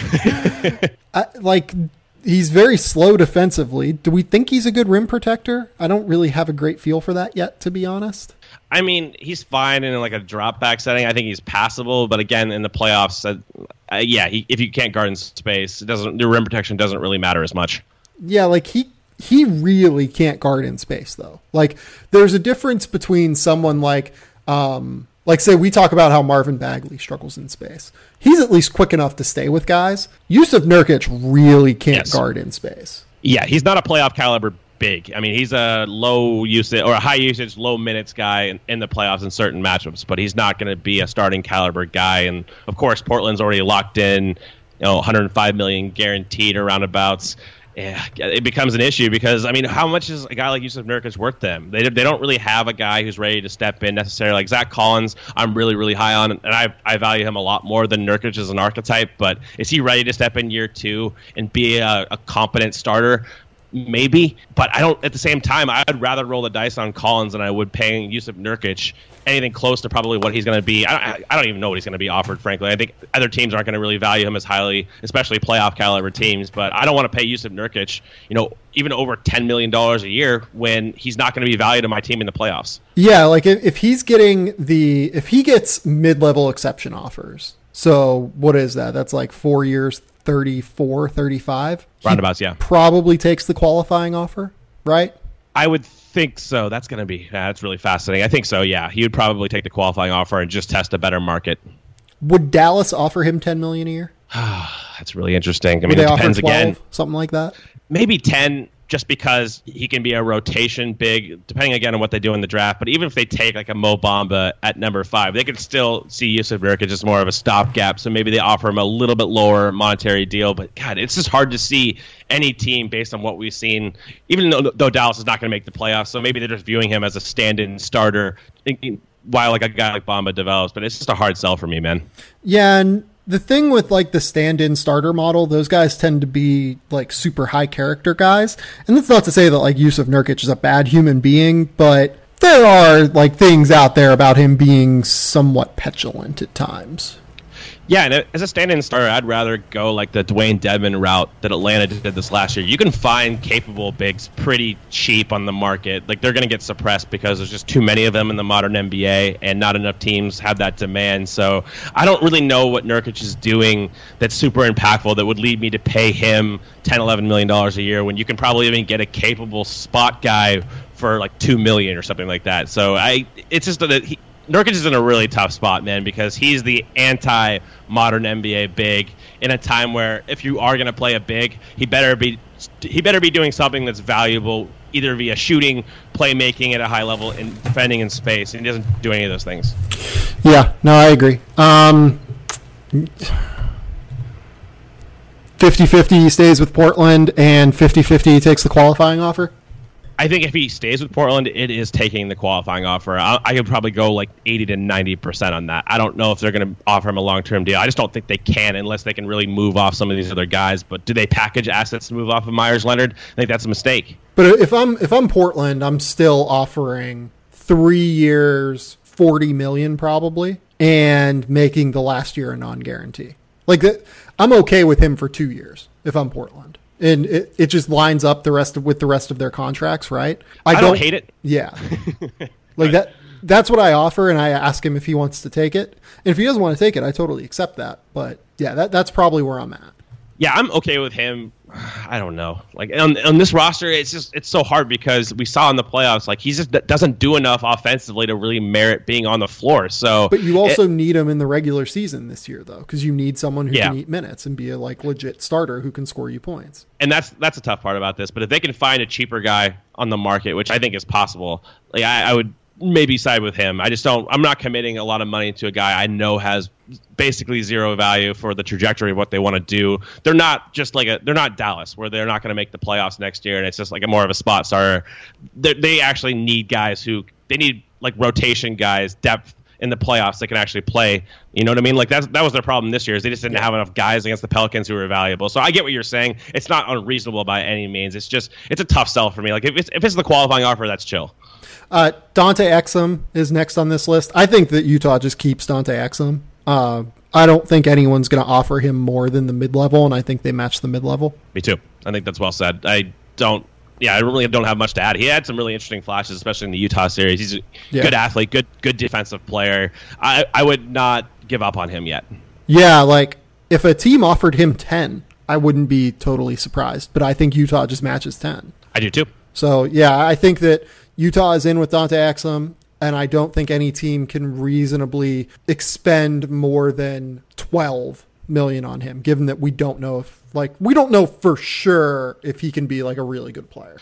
He's very slow defensively. Do we think he's a good rim protector? I don't really have a great feel for that yet, to be honest. I mean, he's fine in like a drop back setting. I think he's passable, but again, in the playoffs, if you can't guard in space, the rim protection doesn't really matter as much. Yeah, like he really can't guard in space though. Like there's a difference between someone like say we talk about how Marvin Bagley struggles in space. He's at least quick enough to stay with guys. Yusuf Nurkic really can't guard in space. Yeah, he's not a playoff caliber big. I mean, he's a low usage or a high usage, low minutes guy in the playoffs in certain matchups, but he's not going to be a starting caliber guy. And of course, Portland's already locked in, 105 million guaranteed or roundabouts. Yeah, it becomes an issue because, I mean, how much is a guy like Yusuf Nurkic worth them? They don't really have a guy who's ready to step in necessarily. Like Zach Collins, I'm really, really high on, and I value him a lot more than Nurkic as an archetype, but is he ready to step in year 2 and be a competent starter? Maybe, but I don't. At the same time, I'd rather roll the dice on Collins than I would paying Yusuf Nurkic anything close to probably what he's going to be. I don't even know what he's going to be offered, frankly. I think other teams aren't going to really value him as highly, especially playoff caliber teams. But I don't want to pay Yusuf Nurkic, even over $10 million a year when he's not going to be valued in my team in the playoffs. Yeah, like if he gets mid-level exception offers. So what is that? That's like 4 years, 34, 35. Roundabouts, yeah. Probably takes the qualifying offer, right? I would think so. That's going to be, that's really fascinating. I think so, yeah. He would probably take the qualifying offer and just test a better market. Would Dallas offer him $10 million a year? That's really interesting. I mean, Would it they depends offer 12, again. Something like that? Maybe 10, just because he can be a rotation big, depending again on what they do in the draft. But even if they take like a Mo Bamba at number 5, they could still see Yusuf Nurkic as more of a stopgap. So maybe they offer him a little bit lower monetary deal. But God, it's just hard to see any team based on what we've seen, even though Dallas is not going to make the playoffs. So maybe they're just viewing him as a stand-in starter while like a guy like Bamba develops. But it's just a hard sell for me, man. Yeah, and the thing with like the stand-in starter model, those guys tend to be like super high character guys. And that's not to say that like Yusuf Nurkic is a bad human being, but there are like things out there about him being somewhat petulant at times. Yeah, and as a stand-in starter, I'd rather go like the Dwayne Dedmon route that Atlanta did this last year. You can find capable bigs pretty cheap on the market. Like, they're going to get suppressed because there's just too many of them in the modern NBA, and not enough teams have that demand. So I don't really know what Nurkic is doing that's super impactful that would lead me to pay him $10, $11 million a year when you can probably even get a capable spot guy for like $2 million or something like that. So it's just that Nurkic is in a really tough spot, man, because he's the anti-modern NBA big in a time where if you are going to play a big, he better be doing something that's valuable, either via shooting, playmaking at a high level, and defending in space. And he doesn't do any of those things. Yeah, no, I agree. 50-50 he stays with Portland, and 50-50 he takes the qualifying offer. I think if he stays with Portland, it is taking the qualifying offer. I could probably go like 80 to 90% on that. I don't know if they're going to offer him a long-term deal. I just don't think they can unless they can really move off some of these other guys. But do they package assets to move off of Myers Leonard? I think that's a mistake. But if I'm Portland, I'm still offering 3 years, $40 million probably, and making the last year a non-guarantee. Like I'm okay with him for 2 years if I'm Portland. And it just lines up with the rest of their contracts, right? I don't hate it. Yeah. Like that's what I offer, and I ask him if he wants to take it. And if he doesn't want to take it, I totally accept that. But yeah, that's probably where I'm at. Yeah, I'm okay with him. I don't know. Like on this roster, it's so hard because we saw in the playoffs, like he just doesn't do enough offensively to really merit being on the floor. So, but you also need him in the regular season this year, though, because you need someone who can eat minutes and be a like legit starter who can score you points. And that's a tough part about this. But if they can find a cheaper guy on the market, which I think is possible, like I would maybe side with him. I'm not committing a lot of money to a guy I know has basically zero value for the trajectory of what they want to do. They're not Dallas, where they're not going to make the playoffs next year and it's just like more of a spot starter. They actually need guys they need like rotation guys, depth in the playoffs that can actually play. You know what I mean? Like that was their problem this year, is they just didn't have enough guys against the Pelicans who were valuable. So I get what you're saying. It's not unreasonable by any means. It's a tough sell for me. Like if it's the qualifying offer, that's chill. Dante Exum is next on this list. I think that Utah just keeps Dante Exum. I don't think anyone's going to offer him more than the mid-level, and I think they match the mid-level. Me too. I think that's well said. I really don't have much to add. He had some really interesting flashes, especially in the Utah series. He's a good athlete, good defensive player. I would not give up on him yet. Yeah, like if a team offered him 10, I wouldn't be totally surprised, but I think Utah just matches 10. I do too. So, yeah, I think that Utah is in with Dante Exum, and I don't think any team can reasonably expend more than $12 million on him, given that we don't know for sure if he can be like a really good player.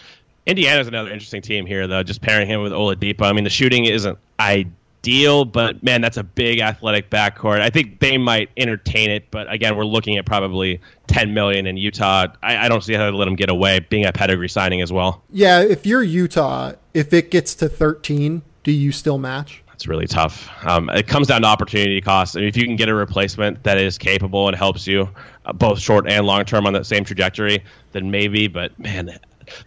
Indiana's another interesting team here, though, just pairing him with Oladipo. I mean, the shooting isn't ideal, but man, that's a big athletic backcourt. I think they might entertain it, but again, we're looking at probably $10 million in Utah. I don't see how to let them get away, being a pedigree signing as well. Yeah, if you're Utah, if it gets to 13, do you still match? It's really tough. It comes down to opportunity cost. I mean, if you can get a replacement that is capable and helps you both short and long term on that same trajectory, then maybe. But man,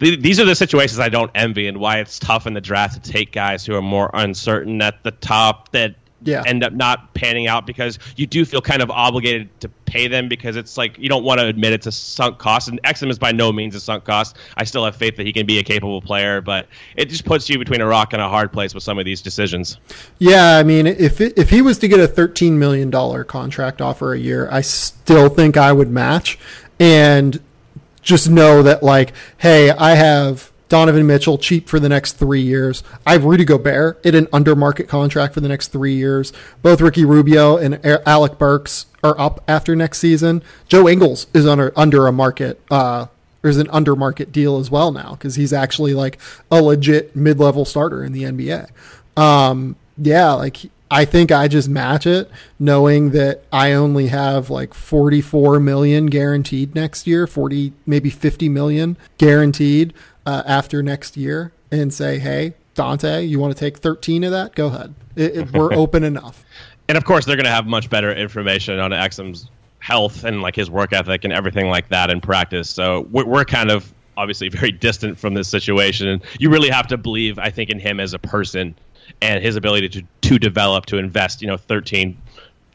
these are the situations I don't envy, and why it's tough in the draft to take guys who are more uncertain at the top that end up not panning out, because you do feel kind of obligated to pay them, because it's like you don't want to admit it's a sunk cost. And Exum is by no means a sunk cost. I still have faith that he can be a capable player, but it just puts you between a rock and a hard place with some of these decisions. Yeah, I mean, if he was to get a $13 million contract offer a year, I still think I would match, and just know that, like, hey, I have Donovan Mitchell cheap for the next 3 years. I have Rudy Gobert in an under market contract for the next 3 years. Both Ricky Rubio and Alec Burks are up after next season. Joe Ingles is under a market. There's an under market deal as well now, because he's actually like a legit mid-level starter in the NBA. I think I just match it, knowing that I only have like $44 million guaranteed next year, maybe $50 million guaranteed after next year, and say, hey, Dante, you want to take 13 of that? Go ahead. We're open enough. And of course, they're going to have much better information on Exum's health and like his work ethic and everything like that in practice. So we're kind of obviously very distant from this situation. And you really have to believe, I think, in him as a person and his ability to develop, to invest, $13,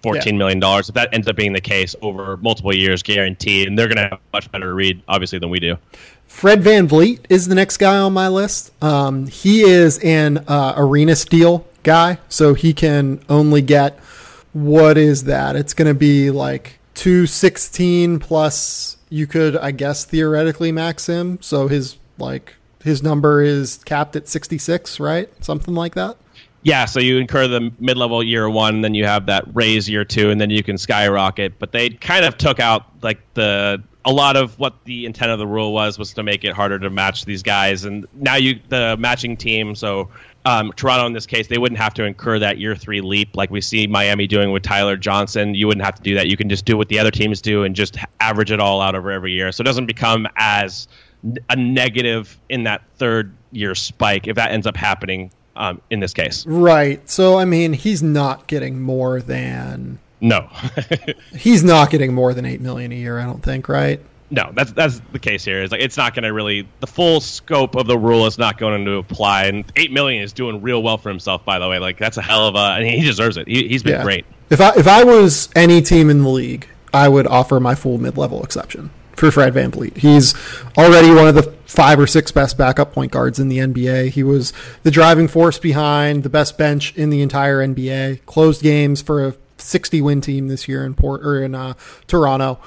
$14 million. If that ends up being the case over multiple years, guaranteed, and they're going to have a much better read, obviously, than we do. Fred VanVleet is the next guy on my list. He is an arena steal guy, so he can only get, what is that? It's going to be like 216 plus, you could, I guess, theoretically max him. So his number is capped at 66, right? Something like that. Yeah, so you incur the mid-level year one, then you have that raise year two, and then you can skyrocket. But they kind of took out like a lot of what the intent of the rule was to make it harder to match these guys. And now the matching team, so Toronto in this case, they wouldn't have to incur that year three leap like we see Miami doing with Tyler Johnson. You wouldn't have to do that. You can just do what the other teams do and just average it all out over every year. So it doesn't become as a negative in that third year spike if that ends up happening in this case. Right. So, I mean, he's not getting more than... No. He's not getting more than $8 million a year, I don't think, right? No, that's the case here. It's like it's not going to really, the full scope of the rule is not going to apply, and $8 million is doing real well for himself. By the way, like that's a hell of and he deserves it. He's been great. If I was any team in the league, I would offer my full mid-level exception for Fred VanVleet. He's already one of the 5 or 6 best backup point guards in the NBA. He was the driving force behind the best bench in the entire NBA. Closed games for a 60-win team this year in Toronto.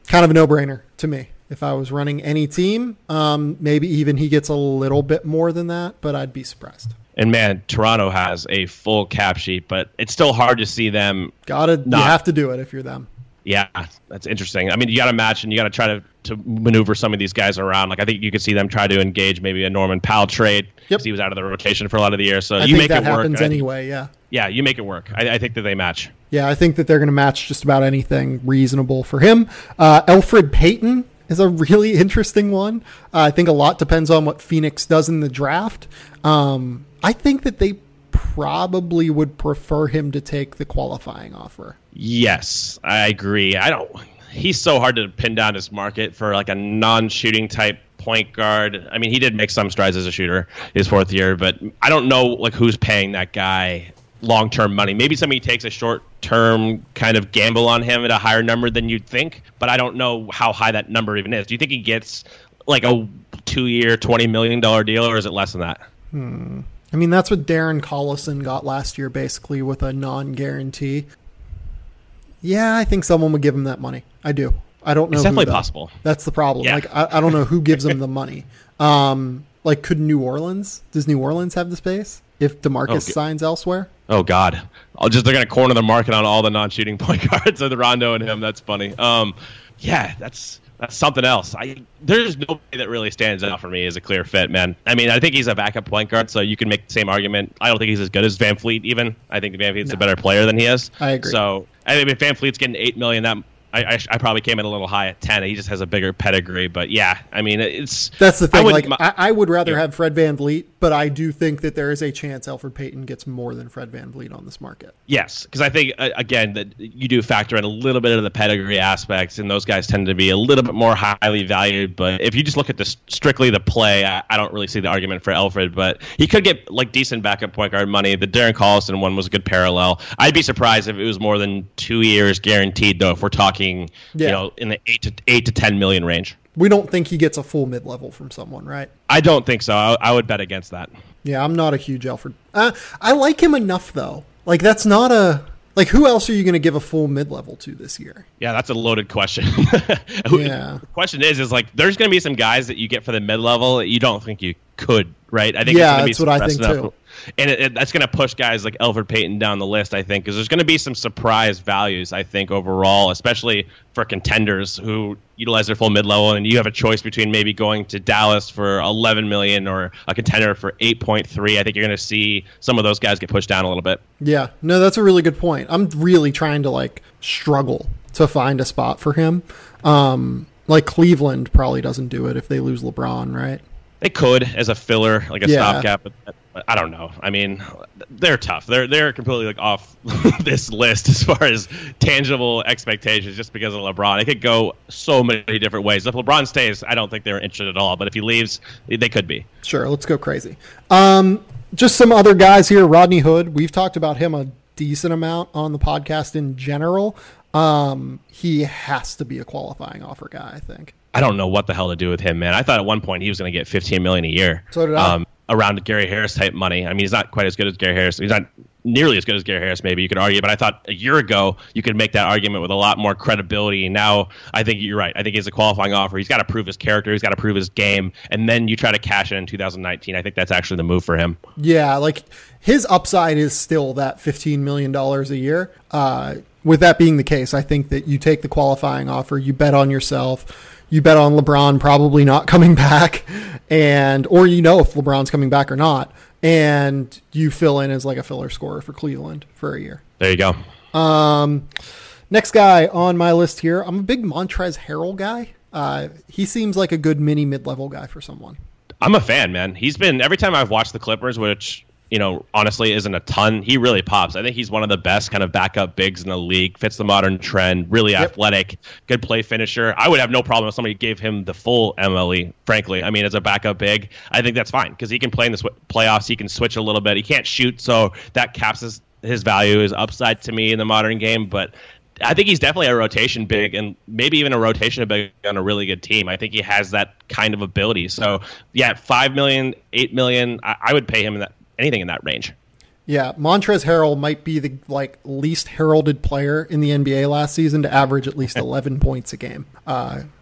Kind of a no-brainer to me. If I was running any team, maybe even he gets a little bit more than that, but I'd be surprised. And man, Toronto has a full cap sheet, but it's still hard to see them. You have to do it if you're them. Yeah, that's interesting. I mean, you got to match and you got to try to maneuver some of these guys around. Like I think you could see them try to engage maybe a Norman Powell trade because he was out of the rotation for a lot of the year. So you make it work. That happens anyway. Yeah. Yeah, you make it work. I think that they match. Yeah, I think that they're going to match just about anything reasonable for him. Elfrid Payton is a really interesting one. I think a lot depends on what Phoenix does in the draft. I think that they probably would prefer him to take the qualifying offer. Yes, I agree. he's so hard to pin down his market for like a non-shooting type point guard. I mean, he did make some strides as a shooter his fourth year, but I don't know like who's paying that guy long-term money. Maybe somebody takes a short-term kind of gamble on him at a higher number than you'd think, but I don't know how high that number even is. Do you think he gets like a 2-year, $20 million deal, or is it less than that? I mean, that's what Darren Collison got last year, basically, with a non-guarantee. Yeah, I think someone would give him that money. I do. I don't know. It's definitely possible. That's the problem. Yeah. Like, I don't know who gives him the money. Like, could New Orleans? Does New Orleans have the space if DeMarcus signs elsewhere? Oh God! They're going to corner the market on all the non-shooting point guards of the Rondo and him. That's funny. Yeah, that's something else. There's nobody that really stands out for me as a clear fit, man. I mean, I think he's a backup point guard, so you can make the same argument. I don't think he's as good as Van Fleet even. I think Van Fleet's a better player than he is. I agree. So I mean, if Van Fleet's getting $8 million, I probably came in a little high at 10. He just has a bigger pedigree, but yeah, I mean, that's the thing. I would rather have Fred VanVleet, but I do think that there is a chance Elfrid Payton gets more than Fred VanVleet on this market. Yes, because I think again that you do factor in a little bit of the pedigree aspects, and those guys tend to be a little bit more highly valued. But if you just look at strictly the play, I don't really see the argument for Elfrid. But he could get like decent backup point guard money. The Darren Collison one was a good parallel. I'd be surprised if it was more than 2 years guaranteed, though. If we're talking, in the 8 to 10 million range. We don't think he gets a full mid-level from someone, right? I don't think so. I would bet against that. Yeah, I'm not a huge Elfrid. I like him enough, though. Like, that's not a... Like, who else are you going to give a full mid-level to this year? Yeah, that's a loaded question. Yeah. The question is like, there's going to be some guys that you get for the mid-level that you don't think you could, right? I think that's what I think, too. And that's going to push guys like Elfrid Payton down the list, I think, because there's going to be some surprise values, I think, overall, especially for contenders who utilize their full mid-level, and you have a choice between maybe going to Dallas for $11 million or a contender for 8.3. I think you're going to see some of those guys get pushed down a little bit. Yeah, no, that's a really good point. I'm really trying to like struggle to find a spot for him. Like Cleveland probably doesn't do it if they lose LeBron, right? They could as a filler, like a stopgap, but I don't know. I mean, they're tough. They're completely like off this list as far as tangible expectations just because of LeBron. It could go so many different ways. If LeBron stays, I don't think they're interested at all. But if he leaves, they could be. Sure, let's go crazy. Just some other guys here. Rodney Hood. We've talked about him a decent amount on the podcast in general. He has to be a qualifying offer guy, I think. I don't know what the hell to do with him, man. I thought at one point he was going to get $15 million a year. So did I. Around Gary Harris type money. I mean, he's not quite as good as Gary Harris. He's not nearly as good as Gary Harris, maybe you could argue. But I thought a year ago you could make that argument with a lot more credibility. Now I think you're right. I think he's a qualifying offer. He's got to prove his character. He's got to prove his game. And then you try to cash in 2019. I think that's actually the move for him. Yeah, like his upside is still that $15 million a year. With that being the case, I think that you take the qualifying offer, you bet on yourself. You bet on LeBron probably not coming back, or if LeBron's coming back or not, and you fill in as like a filler scorer for Cleveland for a year. There you go. Next guy on my list here, I'm a big Montrezl Harrell guy. He seems like a good mid-level guy for someone. I'm a fan, man. He's been, every time I've watched the Clippers, which honestly isn't a ton, he really pops. I think he's one of the best kind of backup bigs in the league, fits the modern trend, really athletic, good play finisher. I would have no problem if somebody gave him the full MLE, frankly. I mean, as a backup big, I think that's fine because he can play in the playoffs. He can switch a little bit. He can't shoot, so that caps his value, his upside to me in the modern game. But I think he's definitely a rotation big and maybe even a rotation big on a really good team. I think he has that kind of ability. So, yeah, $5 million, $8 million, I would pay him anything in that range. Yeah, Montrezl Harrell might be the least heralded player in the NBA last season to average at least 11 points a game.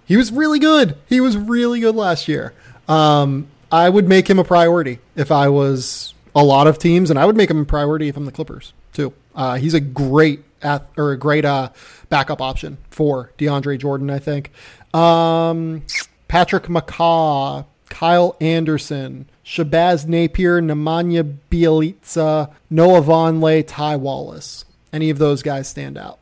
He was really good. He was really good last year. I would make him a priority if I was a lot of teams, and I would make him a priority if I'm the Clippers too. He's a great backup option for DeAndre Jordan, I think. Patrick McCaw, Kyle Anderson, Shabazz Napier, Nemanja Bjelica, Noah Vonleh, Ty Wallace. Any of those guys stand out?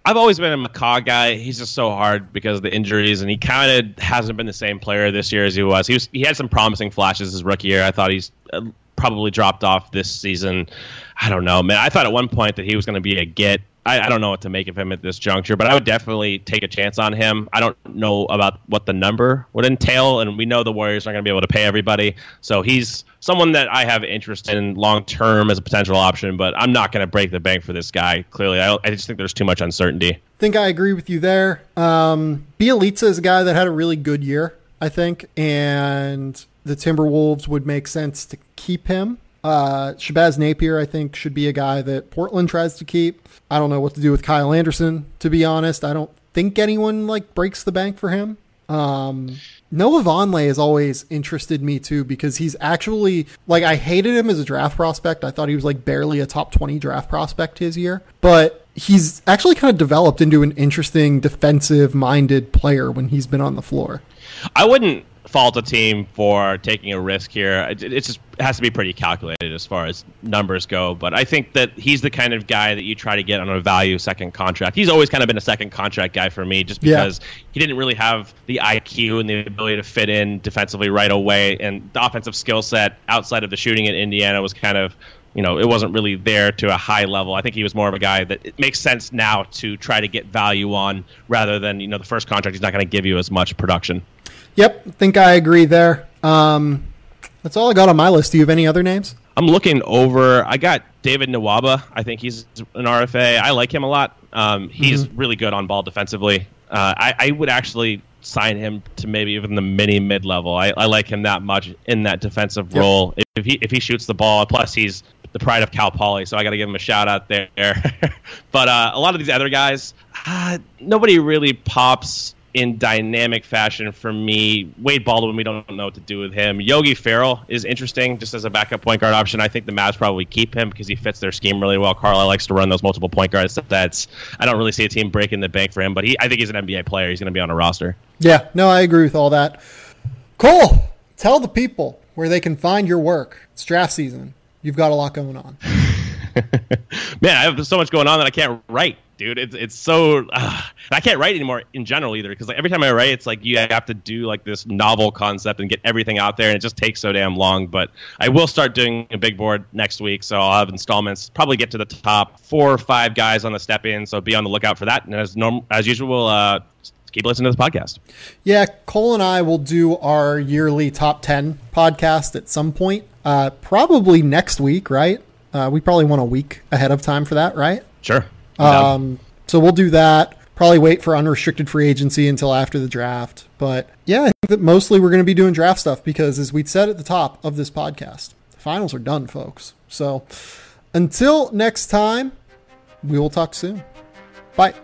I've always been a McCaw guy. He's just so hard because of the injuries, and he kind of hasn't been the same player this year as he was. He had some promising flashes his rookie year. I thought he's probably dropped off this season. I don't know, man. I thought at one point that he was going to be a get I don't know what to make of him at this juncture, but I would definitely take a chance on him. I don't know about what the number would entail, and we know the Warriors aren't going to be able to pay everybody. So he's someone that I have interest in long-term as a potential option, but I'm not going to break the bank for this guy, clearly. I just think there's too much uncertainty. I think I agree with you there. Bjelica is a guy that had a really good year, I think, and the Timberwolves would make sense to keep him. Shabazz Napier, I think, should be a guy that Portland tries to keep. I don't know what to do with Kyle Anderson, to be honest. I don't think anyone breaks the bank for him. Noah Vonleh has always interested me too, because he's actually I hated him as a draft prospect. I thought he was barely a top 20 draft prospect his year, but he's actually kind of developed into an interesting defensive minded player when he's been on the floor. I wouldn't fault a team for taking a risk here. It just has to be pretty calculated as far as numbers go. But I think that he's the kind of guy that you try to get on a value second contract. He's always kind of been a second contract guy for me, just because he didn't really have the IQ and the ability to fit in defensively right away. And the offensive skill set outside of the shooting in Indiana was kind of, it wasn't really there to a high level. I think he was more of a guy that it makes sense now to try to get value on, rather than, the first contract, he's not going to give you as much production. Yep, I think I agree there. That's all I got on my list. Do you have any other names? I'm looking over. I got David Nwaba. I think he's an RFA. I like him a lot. He's really good on ball defensively. I would actually sign him to maybe even the mid level. I like him that much in that defensive role. If he shoots the ball, plus he's the pride of Cal Poly, so I got to give him a shout out there. But a lot of these other guys, nobody really pops in dynamic fashion for me. Wade Baldwin, we don't know what to do with him. Yogi Ferrell is interesting just as a backup point guard option. I think the Mavs probably keep him because he fits their scheme really well. Carlisle likes to run those multiple point guards. I don't really see a team breaking the bank for him, but I think he's an NBA player. He's going to be on a roster. Yeah, no, I agree with all that. Cole, tell the people where they can find your work. It's draft season. You've got a lot going on. Man, I have so much going on that I can't write, dude. It's so I can't write anymore in general either, because every time I write, it's you have to do this novel concept and get everything out there, and it just takes so damn long. But I will start doing a big board next week, so I'll have installments, probably get to the top 4 or 5 guys on the step in, so be on the lookout for that. And as usual, keep listening to this podcast. Yeah, Cole and I will do our yearly top 10 podcast at some point, probably next week, right? We probably want a week ahead of time for that, right? Sure. So we'll do that. Probably wait for unrestricted free agency until after the draft. But yeah, I think that mostly we're going to be doing draft stuff because, as we said at the top of this podcast, the finals are done, folks. So until next time, we will talk soon. Bye.